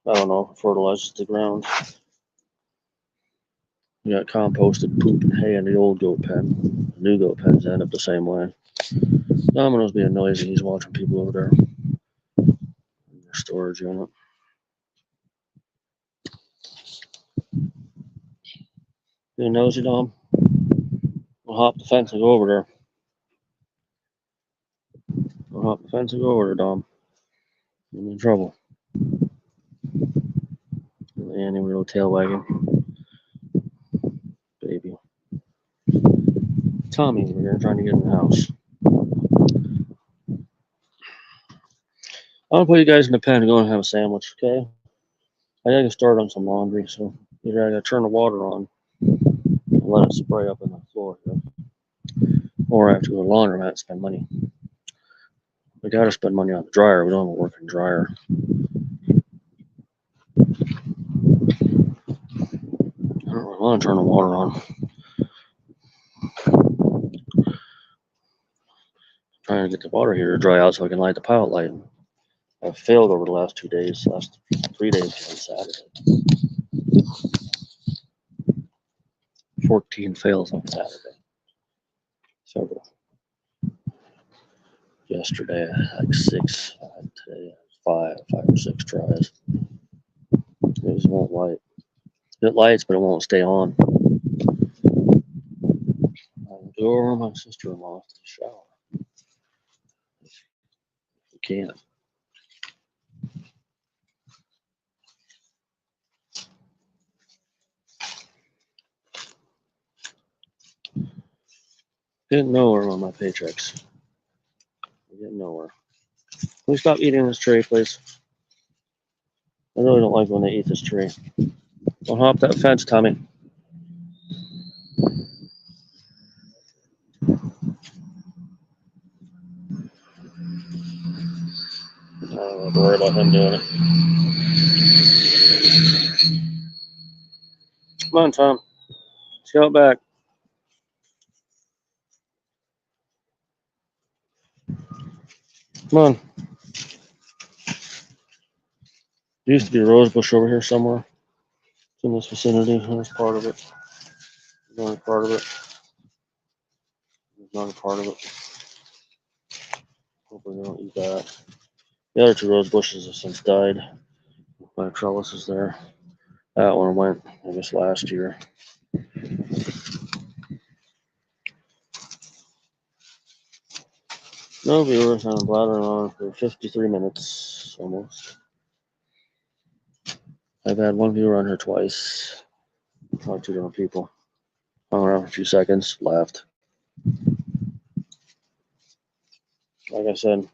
I don't know if it fertilizes the ground. You got composted poop and hay in the old goat pen. The new goat pens end up the same way. Domino's being noisy. He's watching people over there in their storage unit. Being nosy, Dom? I'll hop the fence and go over there. I'll hop the fence and go over there, Dom. I'm in trouble. Annie with a little tail wagging. Baby. Tommy over here trying to get in the house. I'll put you guys in the pen and go and have a sandwich, okay? I gotta start on some laundry, so either I gotta turn the water on and let it spray up in the floor here, or I have to go to the laundromat and spend money. We gotta spend money on the dryer. We don't have a working dryer. I don't really want to turn the water on. Trying to get the water heater to dry out so I can light the pilot light. I've failed over the last 2 days, last 3 days on Saturday. 14 fails on Saturday. Several. Yesterday I had like 6. Today I had 5 or 6 tries. It just won't light. It lights, but it won't stay on. I'll go over to my sister-in-law to the shower. You can't. Getting nowhere on my paychecks. We're getting nowhere. Can we stop eating this tree, please? I really don't like when they eat this tree. Don't hop that fence, Tommy. I don't have to worry about him doing it. Come on, Tom. Let's go back. Come on. There used to be a rose bush over here somewhere. It's in this vicinity. Here's part of it. Another part of it. Another part of it. Hopefully they don't eat that. The other 2 rose bushes have since died. My trellis is there. That one went, I guess, last year. No viewers. I'm blathering on for 53 minutes almost. I've had 1 viewer on here twice. Talked to 2 different people. Hung around for a few seconds, left. Like I said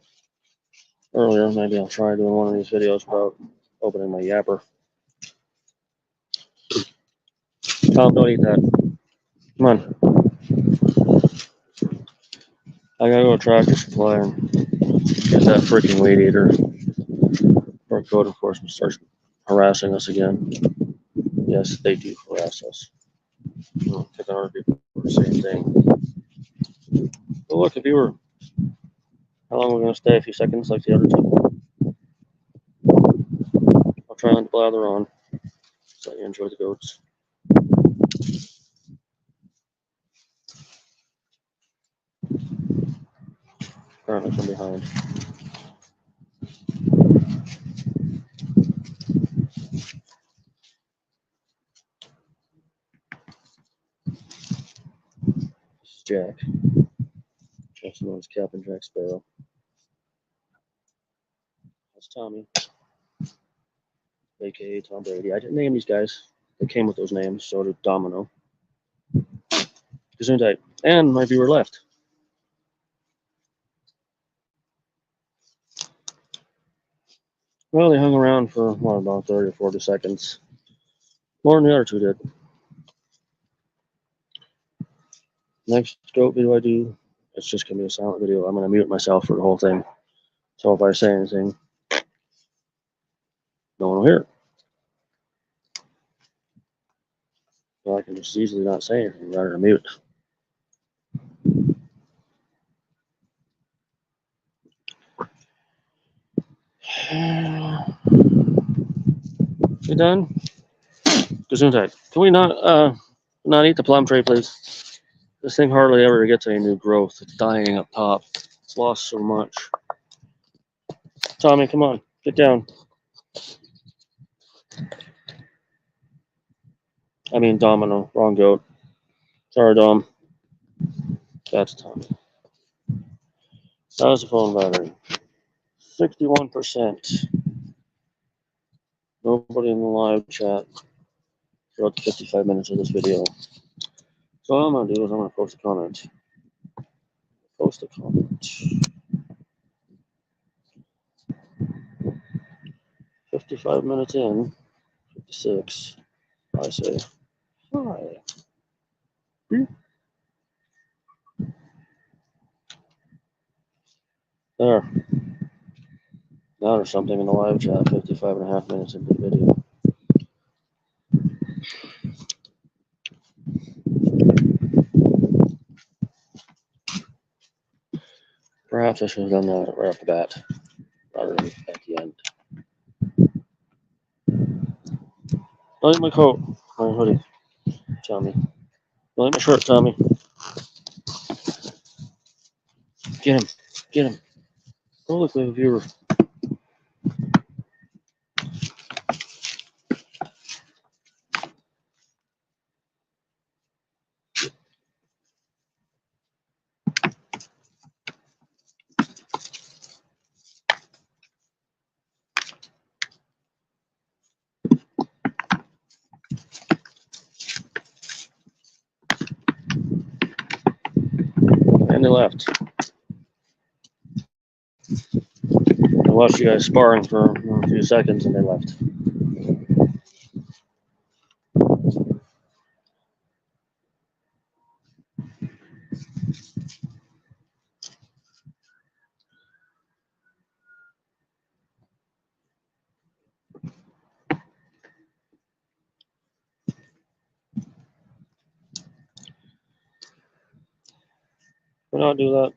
earlier, maybe I'll try doing one of these videos about opening my yapper. Tom, don't eat that. Come on. I gotta go to Tractor Supply and get that freaking weed eater. Or code enforcement starts harassing us again. Yes, they do harass us. Pick on other people for the same thing. But look, if you were, how long are we gonna stay? A few seconds, like the other 2. I'll try not to blather on, so you enjoy the goats. Currently from behind. This is Jack. Also known as Captain Jack Sparrow. That's Tommy, aka Tom Brady. I didn't name these guys. They came with those names, so did Domino. Gesundheit. And my viewer left. Well, they hung around for, about 30 or 40 seconds. More than the other 2 did. Next goat video I do, it's just going to be a silent video. I'm going to mute myself for the whole thing. So if I say anything, no one will hear it. So I can just easily not say anything rather than mute. You done? Gesundheit. Can we not eat the plum tree, please? This thing hardly ever gets any new growth. It's dying up top. It's lost so much. Tommy, come on, get down. I mean Domino, wrong goat. Sorry, Dom. That's Tommy. How's the phone battery? 61%. Nobody in the live chat throughout the 55 minutes of this video. So all I'm going to do is I'm going to post a comment. Post a comment. 55 minutes in. 56. I say, hi. There. Now there's something in the live chat 55 and a half minutes into the video. Perhaps I should have done that right off the bat rather than at the end. Don't eat my coat, my hoodie, Tommy. Don't eat my shirt, Tommy. Get him. Get him. Go look like a viewer. And they left. I watched you guys sparring for a few seconds and they left. Why not do that?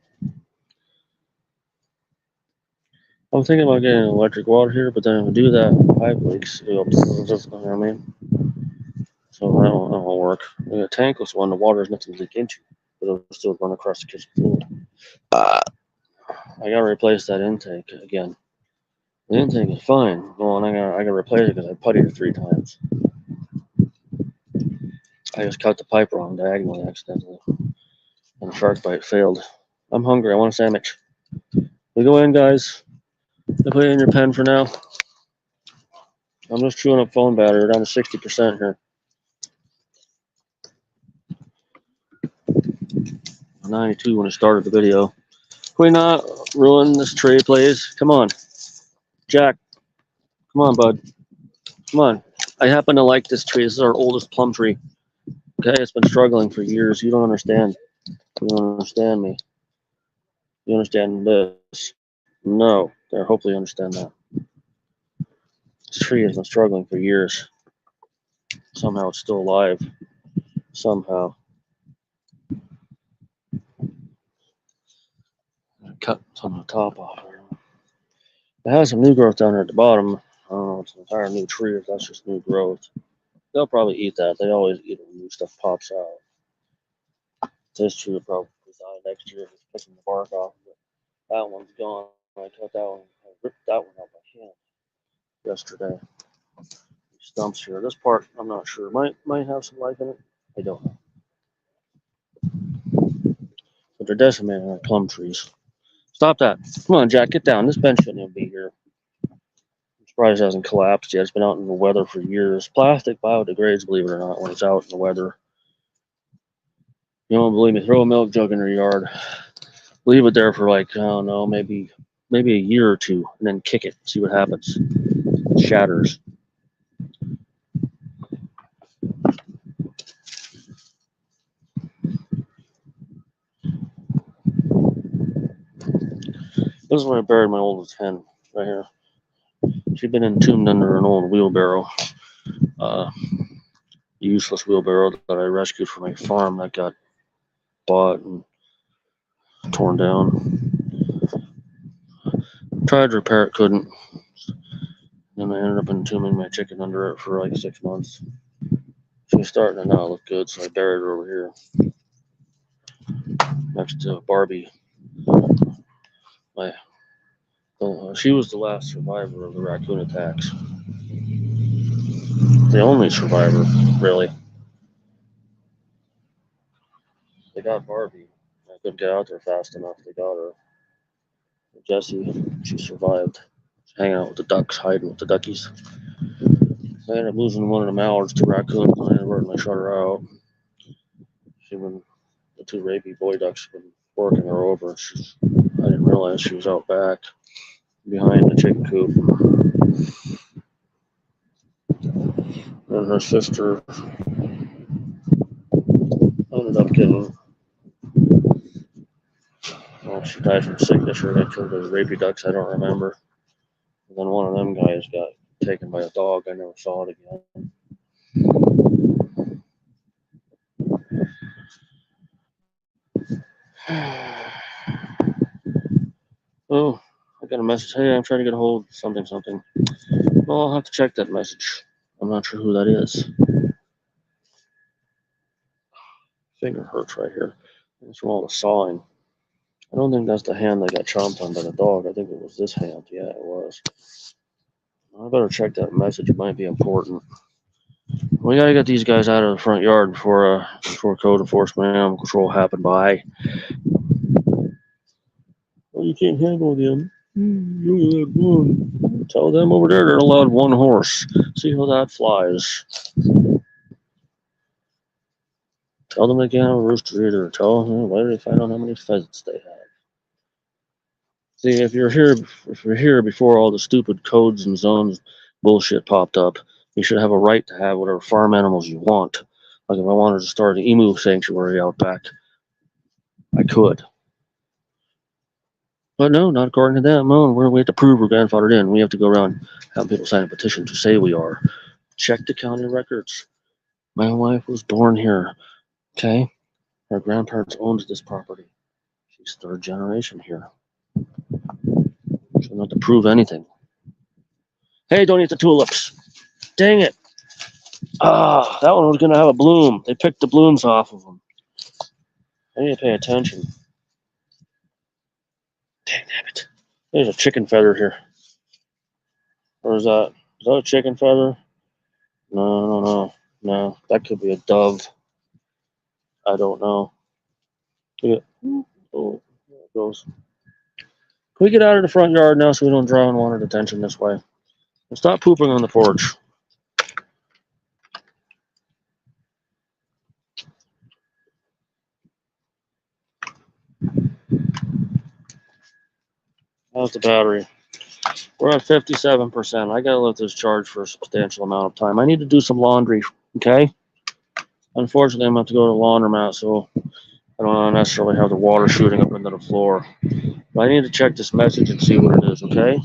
I'm thinking about getting electric water here, but then if I do that, pipe leaks. It'll, you know what I mean? So that won't work. I got a tankless one, the water has nothing to leak into, but it'll still run across the kitchen floor. I gotta replace that intake again. The intake is fine. Well, and I gotta replace it because I puttied it 3 times. I just cut the pipe wrong diagonally accidentally, and the shark bite failed. I'm hungry. I want a sandwich. We go in, guys. I put it in your pen for now. I'm just chewing up phone battery. We're down to 60% here. 92 when I started the video. Can we not ruin this tree, please? Come on. Jack. Come on, bud. Come on. I happen to like this tree. This is our oldest plum tree. Okay, it's been struggling for years. You don't understand. You don't understand me. You understand this? No. There, hopefully you understand that. This tree has been struggling for years. Somehow it's still alive. Somehow. Cut some of the top off. It has some new growth down there at the bottom. I don't know if it's an entire new tree or if that's just new growth. They'll probably eat that. They always eat it when new stuff pops out. This tree will probably die next year if it's picking the bark off. But that one's gone. I cut that one. I ripped that one out by hand yesterday. These stumps here. This part, I'm not sure. Might have some life in it. I don't know. But they're decimating our plum trees. Stop that. Come on, Jack. Get down. This bench shouldn't even be here. I'm surprised it hasn't collapsed yet. It's been out in the weather for years. Plastic biodegrades, believe it or not, when it's out in the weather. You don't believe me? Throw a milk jug in your yard. Leave it there for like, I don't know, maybe a year or two, and then kick it. See what happens. It shatters. This is where I buried my oldest hen, right here. She'd been entombed under an old wheelbarrow. Useless wheelbarrow that I rescued from a farm that got bought and torn down. Tried to repair it, couldn't. Then I ended up entombing my chicken under it for like 6 months. She's starting to not look good, so I buried her over here next to Barbie. She was the last survivor of the raccoon attacks. The only survivor, really. They got Barbie. couldn't get out there fast enough. They got her. Jessie, she survived. She's hanging out with the ducks, hiding with the duckies. They ended up losing one of the mallards to raccoons, and I inadvertently shut her out. The two rapey boy ducks have been working her over. I didn't realize she was out back behind the chicken coop. And her sister ended up getting, well, she died from sickness or they killed those rapey ducks, I don't remember. And then one of them guys got taken by a dog. I never saw it again. Oh, I got a message. Hey, I'm trying to get a hold of something. Well, I'll have to check that message. I'm not sure who that is. Finger hurts right here. It's from all the sawing. I don't think that's the hand that got chomped on by the dog. I think it was this hand. Yeah, it was. I better check that message. It might be important. We gotta get these guys out of the front yard before code enforcement and animal control happen by. Well, you can't handle them. You only had one. Tell them over there they're allowed one horse. See how that flies. Tell them they can't have a rooster either. Tell them why did they find out how many pheasants they have. See, if you're here before all the stupid codes and zones bullshit popped up, you should have a right to have whatever farm animals you want. Like if I wanted to start an emu sanctuary out back, I could. But no, not according to them. No, we have to prove we're grandfathered in. We have to go around having people sign a petition to say we are. Check the county records. My wife was born here. Okay? Her grandparents owned this property. She's third generation here. She doesn't have to prove anything. Hey, don't eat the tulips. Dang it. Ah, that one was going to have a bloom. They picked the blooms off of them. I need to pay attention. Dang it. There's a chicken feather here. Or is that a chicken feather? No, that could be a dove. I don't know. Oh, there it goes. Can we get out of the front yard now so we don't draw unwanted attention this way? And stop pooping on the porch. How's the battery? We're at 57%. I gotta let this charge for a substantial amount of time. I need to do some laundry, okay? Unfortunately, I'm going to have to go to the laundromat, so I don't necessarily have the water shooting up into the floor. But I need to check this message and see what it is, okay?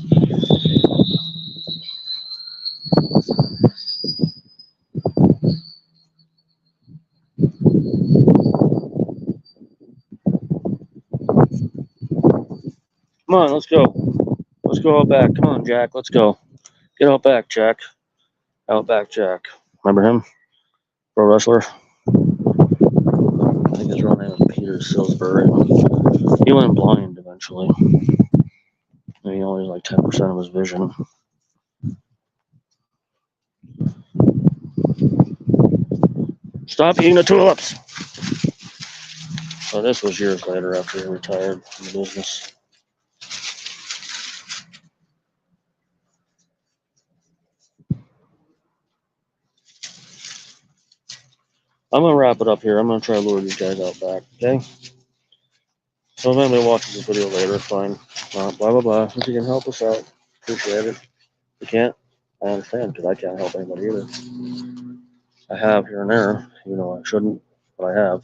Come on, let's go. Let's go out back. Come on, Jack, let's go. Get out back, Jack. Outback Jack. Remember him? Pro wrestler? I think his real name was Peter Silsbury. He went blind eventually. And he only has like 10% of his vision. Stop eating the tulips! So this was years later after he retired from the business. I'm going to wrap it up here. I'm going to try to lure these guys out back, okay? So if anybody watches this video later, fine. Blah, blah, blah. If you can help us out, appreciate it. If you can't, I understand, because I can't help anybody either. I have here and there. You know, I shouldn't, but I have.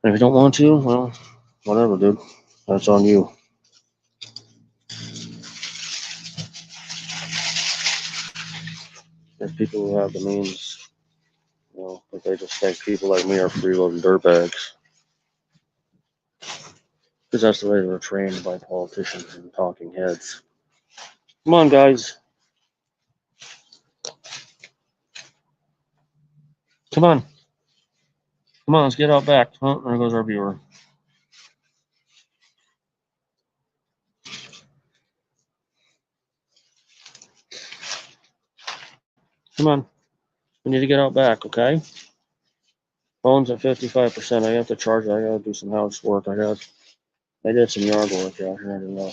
And if you don't want to, well, whatever, dude. That's on you. There's people who have the means, you know, but they just think people like me are freeloading dirtbags. Because that's the way they were trained by politicians and talking heads. Come on, guys. Come on. Come on, let's get out back. Oh, there goes our viewer. Come on. We need to get out back, okay? Phone's at 55%. I have to charge it. I gotta do some house work. I did some yard work out here. I don't know,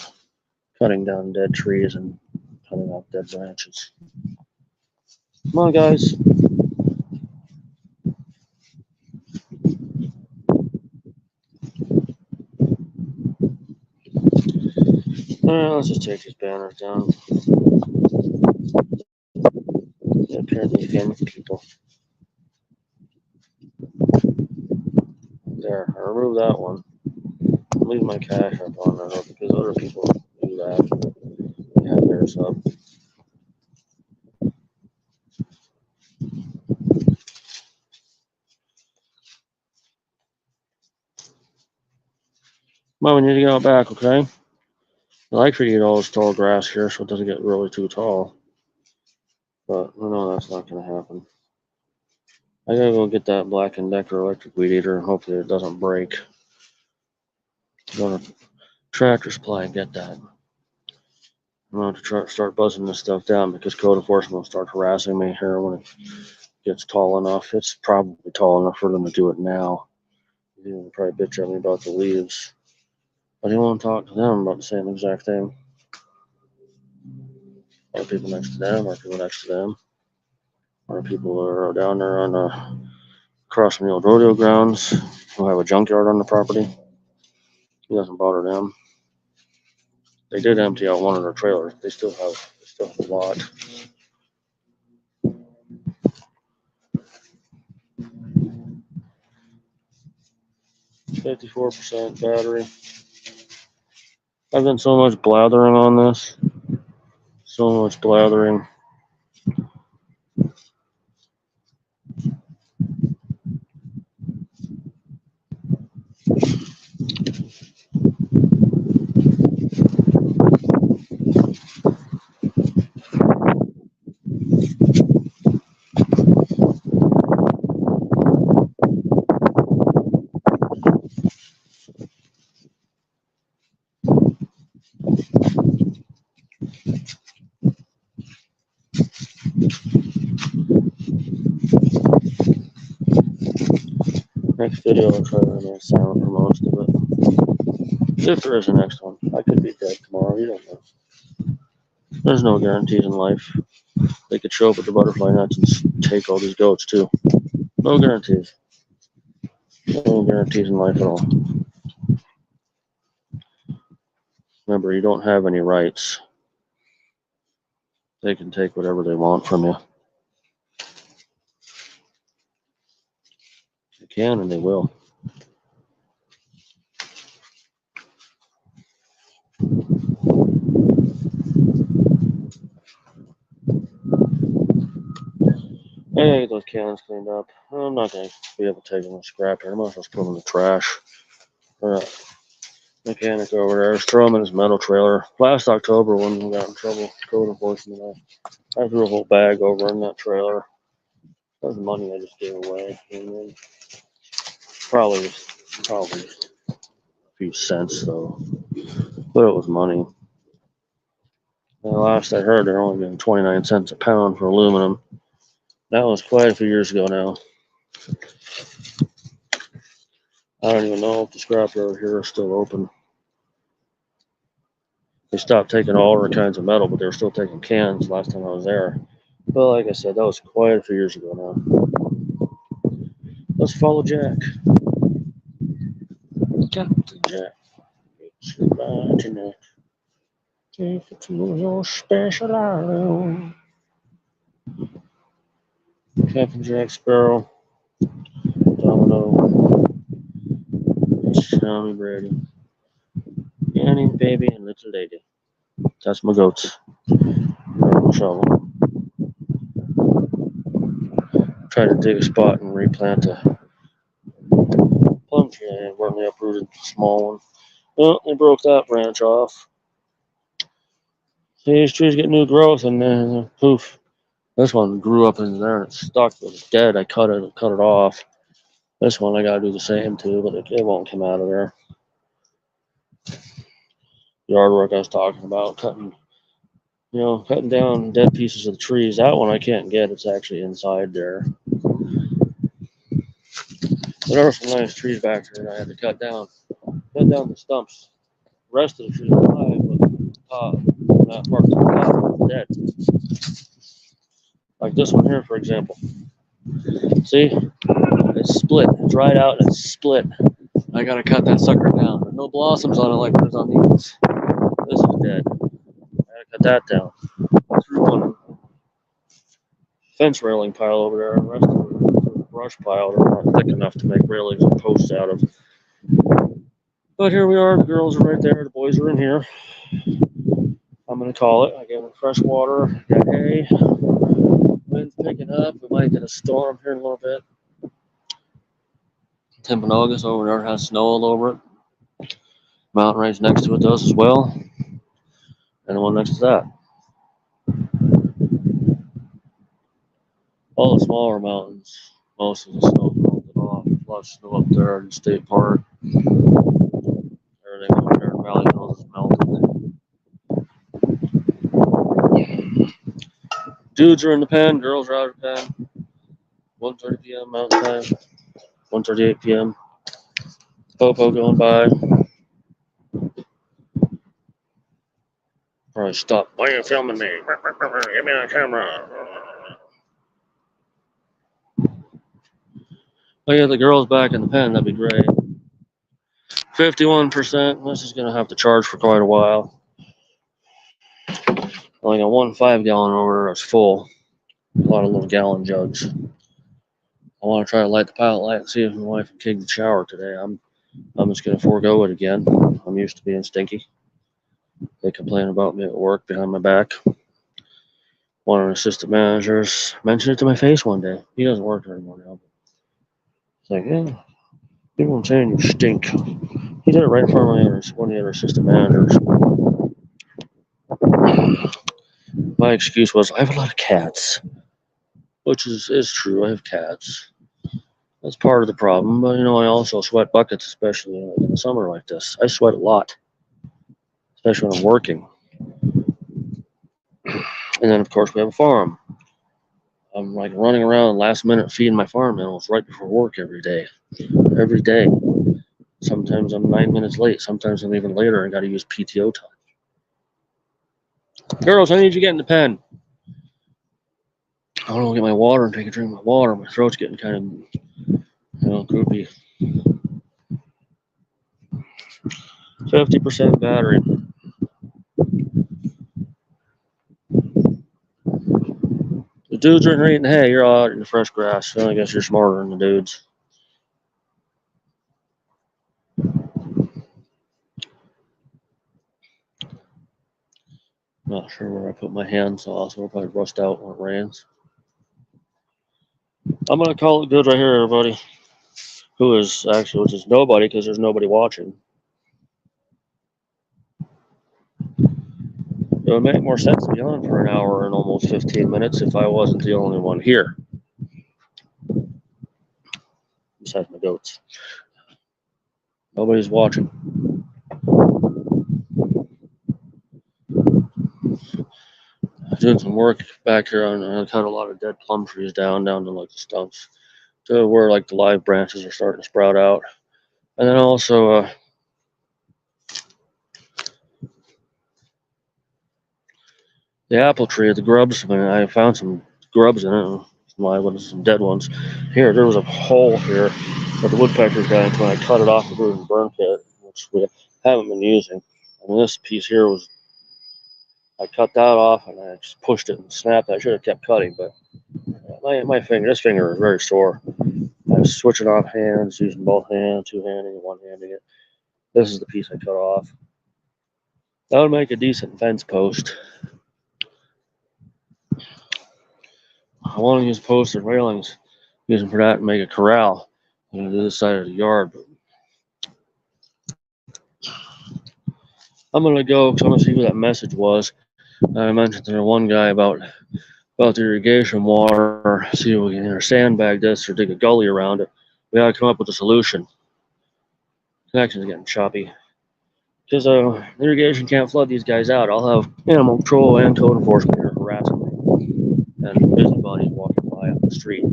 cutting down dead trees and cutting off dead branches. Come on, guys. Let's just take these banners down. Yeah, apparently famous people. There, I removed that one. Leave my cash up on there because other people do that. They have theirs up. Well, we need to get out back, okay? I like for you to get all this tall grass here so it doesn't get really too tall. But I know that's not going to happen. I gotta go get that Black & Decker electric weed eater and hopefully it doesn't break. Go to Tractor Supply and get that. I'm going to start buzzing this stuff down because code enforcement will start harassing me here when it gets tall enough. It's probably tall enough for them to do it now. They'll probably bitch at me about the leaves. I didn't want to talk to them about the same exact thing. Are people next to them? Are people next to them? Are people who are down there on across from the old rodeo grounds who have a junkyard on the property? It doesn't bother them. They did empty out one of their trailers. They still have a lot. %54 battery. I've done so much blathering on this. So much blathering. Next video, I'll try to remain silent for most of it. If there is a next one, I could be dead tomorrow. You don't know. There's no guarantees in life. They could show up with the butterfly nets and take all these goats too. No guarantees. No guarantees in life at all. Remember, you don't have any rights. They can take whatever they want from you. They can and they will. I gotta get those cans cleaned up. I'm not gonna be able to take them to scrap here. I might as well just put them in the trash. Mechanic over there, just throw them in his metal trailer. Last October, when we got in trouble, code enforcement, I threw a whole bag over in that trailer. That was money I just gave away. And then probably just a few cents though, but it was money. And last I heard, they're only getting 29 cents a pound for aluminum. That was quite a few years ago now. I don't even know if the scrapyard here is still open. They stopped taking all other kinds of metal, but they were still taking cans last time I was there. But like I said, that was quite a few years ago now. Let's follow Jack. Captain Jack. It's your ride tonight. Take it to your special island. Captain Jack Sparrow. Domino. Tommy Brady. Annie, baby, and little lady. That's my goats. Shovel. Tried to dig a spot and replant a plum tree and where they uprooted the small one. Well, they broke that branch off. See, these trees get new growth and then poof. This one grew up in there and it's stuck. It was dead. I cut it off. This one I gotta do the same too, but it won't come out of there. Yard work I was talking about, cutting down dead pieces of the trees. That one I can't get. It's actually inside there. There are some nice trees back there that I had to cut down. Cut down the stumps. The rest of the trees are alive, but the top, that part of the top is dead. Like this one here, for example. See? It's split. It's dried out and it's split. I gotta cut that sucker down. There's no blossoms on it like there's on these. This is dead. I gotta cut that down. Threw one fence railing pile over there, and the rest of it a brush pile. They're not thick enough to make railings and posts out of. But here we are. The girls are right there. The boys are in here. I'm gonna call it. I gave them fresh water. Got hay. Wind's picking up. We might get a storm here in a little bit. Timpanogos over there has snow all over it. Mountain range next to it does as well. And the one next to that. All the smaller mountains, most of the snow melted off. A lot of snow up there in the state park. Everything over there in Valley Hills is melted. Dudes are in the pen, girls are out of the pen. 1:30 p.m. Mountain Time, 1:38 p.m. Popo going by. Probably stop. Why are you filming me? Give me a camera. Oh yeah, the girls back in the pen, that'd be great. 51%. This is gonna have to charge for quite a while. Only got one 5-gallon over there that's full. A lot of little gallon jugs. I want to try to light the pilot light and see if my wife and kid can shower today. I'm just gonna forego it again. I'm used to being stinky. They complain about me at work behind my back. One of the assistant managers mentioned it to my face one day. He doesn't work there anymore now. It's like, yeah, people are saying you stink. He did it right in front of one of the other assistant managers. My excuse was, I have a lot of cats, which is true. I have cats. That's part of the problem. But, I also sweat buckets, especially in the summer like this. I sweat a lot, especially when I'm working. And then, of course, we have a farm. I'm like running around last minute feeding my farm animals right before work every day. Every day. Sometimes I'm 9 minutes late. Sometimes I'm even later and got to use PTO time. Girls, I need you to get in the pen. I want to get my water and take a drink of my water. My throat's getting kind of, croupy. 50% battery. The dudes are in here eating hay. You're all out in the fresh grass. So I guess you're smarter than the dudes. Not sure where I put my hand, so it'll probably rust out when it rains. I'm going to call it good right here, everybody. Which is nobody because there's nobody watching. It would make more sense to be on for an hour and almost 15 minutes if I wasn't the only one here. Besides my goats. Nobody's watching. Doing some work back here I cut a lot of dead plum trees down to like the stumps to where like the live branches are starting to sprout out. And then also the apple tree, the grubs, I found some grubs in it, some dead ones. Here, there was a hole here that the woodpeckers got into when I cut it off the root and burn pit, which we haven't been using. And this piece here I cut that off and I just pushed it and snapped. I should have kept cutting, but this finger is very sore. I was switching off hands, using both hands, two-handing and one-handing it. This is the piece I cut off. That would make a decent fence post. I want to use posts and railings, use them for that and make a corral on this side of the yard. But I'm going to go because I want to see who that message was. I mentioned to one guy about the irrigation water, see if we can either sandbag this or dig a gully around it. We got to come up with a solution. Connection's getting choppy. Because irrigation can't flood these guys out. I'll have animal control and code enforcement here harassing me. And busybodies walking by up the street.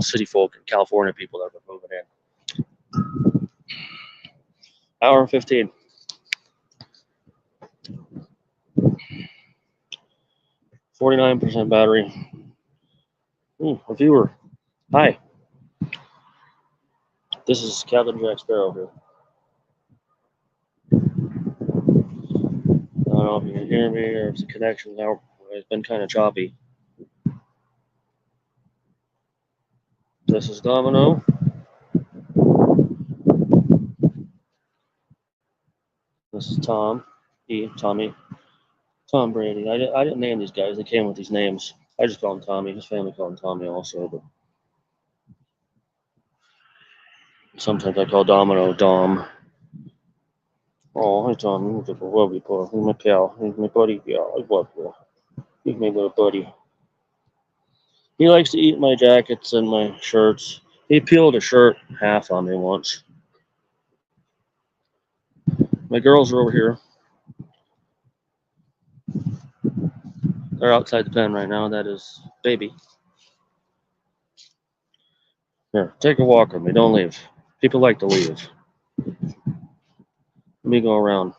city folk and California people that were moving in. Hour and 15. 49% battery. A viewer. Hi. This is Captain Jack Sparrow here. I don't know if you can hear me or if the connection now has been kind of choppy. This is Domino. This is Tom. Tommy. Tom Brady. I didn't name these guys. They came with these names. I just call him Tommy. His family called him Tommy also, but sometimes I call Domino Dom. Oh, hi Tom. He's a lovely boy. He's my pal. He's my buddy. Yeah, I love you. He's my little buddy. He likes to eat my jackets and my shirts. He peeled a shirt half on me once. My girls are over here. They're outside the pen right now. That is Baby. Here, take a walk with me. Don't leave. People like to leave. Let me go around.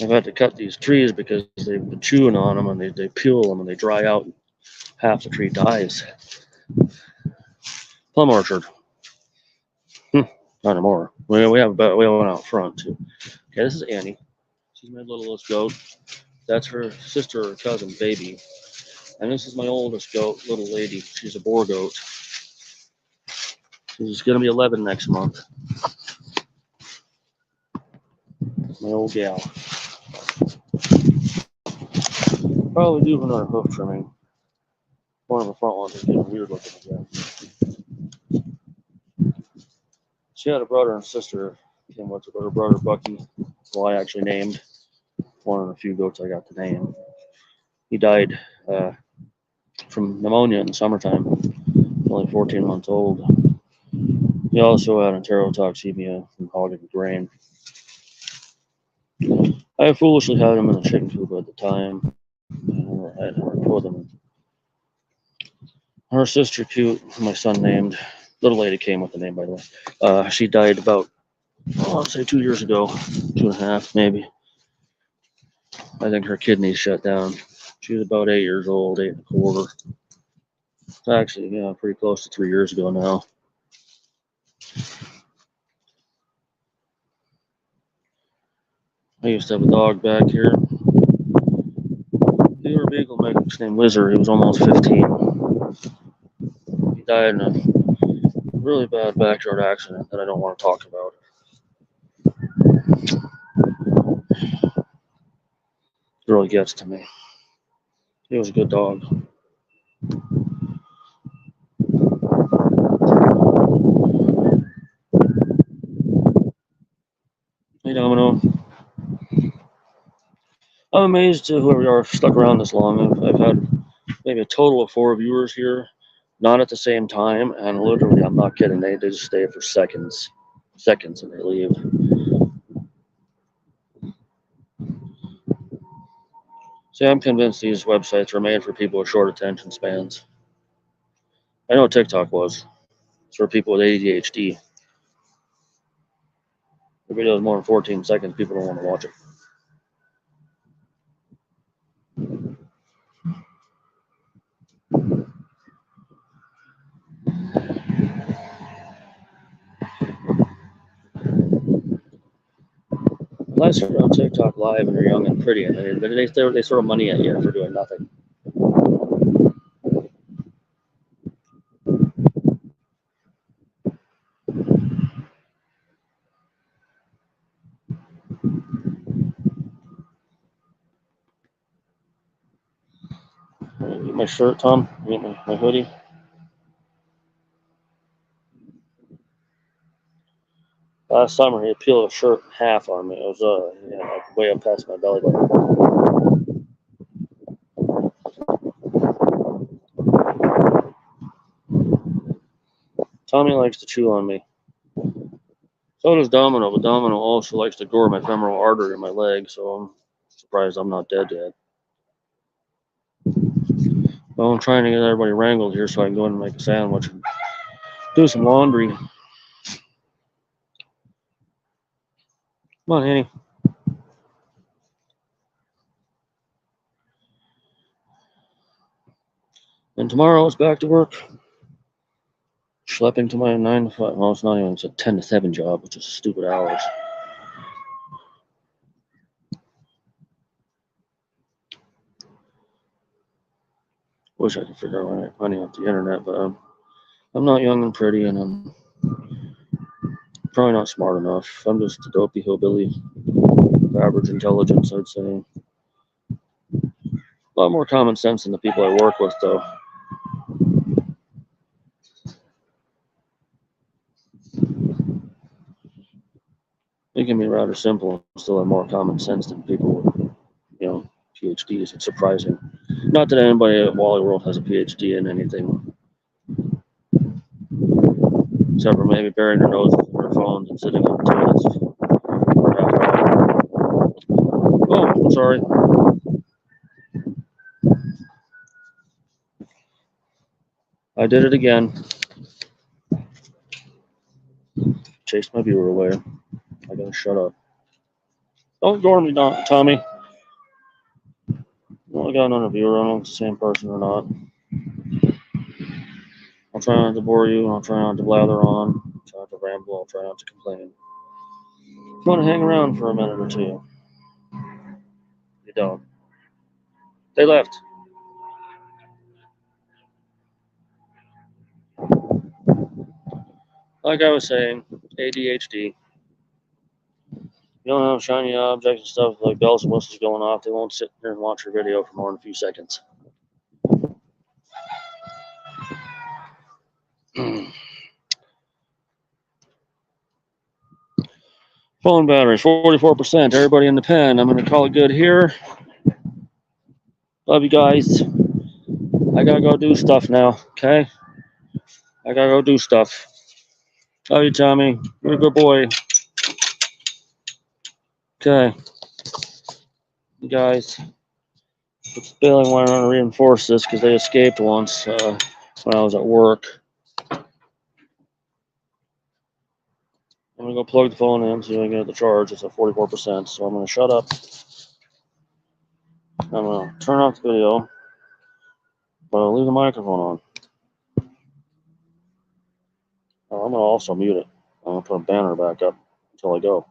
I've had to cut these trees because they've been chewing on them and they peel them and they dry out and half the tree dies. Plum orchard. Not anymore. We have one out front too. Okay, this is Annie. She's my littlest goat. That's her sister or cousin, Baby. And this is my oldest goat, little lady. She's a boar goat. She's going to be 11 next month. My old gal. Probably do another hoof trimming. One of the front ones is getting weird looking again. She had a brother and sister. Came with her brother Bucky, who I actually named. One of the few goats I got to name. He died from pneumonia in the summertime. Only 14 months old. He also had enterotoxemia from hogging grain. I foolishly had him in a chicken coop at the time. I had never put him. Her sister, cute, my son named. Little lady came with the name, by the way. She died about, I'd say 2 years ago, 2.5 maybe. I think her kidneys shut down. She was about 8 years old, 8 1/4. Actually, yeah, pretty close to 3 years ago now. I used to have a dog back here. He was a beagle mix named Wizard. He was almost 15. He died in a really bad backyard accident that I don't want to talk about. It really gets to me. He was a good dog. Hey, Domino. I'm amazed to whoever you are stuck around this long. I've had maybe a total of 4 viewers here, not at the same time, and literally, I'm not kidding. They just stay for seconds, and they leave. See, I'm convinced these websites are made for people with short attention spans. I know TikTok was. It's for people with ADHD. If the video is more than 14 seconds, people don't want to watch it. Unless you're on TikTok live and you're young and pretty, and they throw money at you for doing nothing. Get my shirt, Tom. Get my hoodie. Last summer, he peeled a shirt in half on me. It was like way up past my belly button. Tommy likes to chew on me. So does Domino, but Domino also likes to gore my femoral artery in my leg. So surprised I'm not dead yet. Well, I'm trying to get everybody wrangled here so I can go in and make a sandwich and do some laundry. Come on, Annie. And tomorrow it's back to work. Schlepping to my 9 to 5. Well, it's not even, it's a 10 to 7 job, which is stupid hours. Wish I could figure out how to make money off the internet, but I'm not young and pretty, and I'm probably not smart enough. I'm just a dopey hillbilly of average intelligence, I'd say. A lot more common sense than the people I work with, though. It can be rather simple and still have more common sense than people with, PhDs. It's surprising. Not that anybody at Wally World has a PhD in anything, except for maybe burying their noses in their phones and sitting on toilets. Oh, I'm sorry. I did it again. Chased my viewer away. I gotta shut up. Don't ignore me, Tommy. Well, I got another viewer. I don't know if it's the same person or not. I'll try not to bore you, and I'll try not to blather on. I'll try not to ramble. I'll try not to complain. If you want to hang around for a minute or two, you don't. They left. Like I was saying, ADHD. You don't have shiny objects and stuff like bells and whistles going off. They won't sit there and watch your video for more than a few seconds. Phone battery, 44%. Everybody in the pen. I'm going to call it good here. Love you guys. I got to go do stuff now, okay? I got to go do stuff. Love you, Tommy. You're a good boy. Okay. You guys, it's bailing wire on to reinforce this because they escaped once when I was at work. I'm going to go plug the phone in so I can get the charge. It's at 44%, so I'm going to shut up. I'm going to turn off the video, but I'll leave the microphone on. I'm going to also mute it. I'm going to put a banner back up until I go.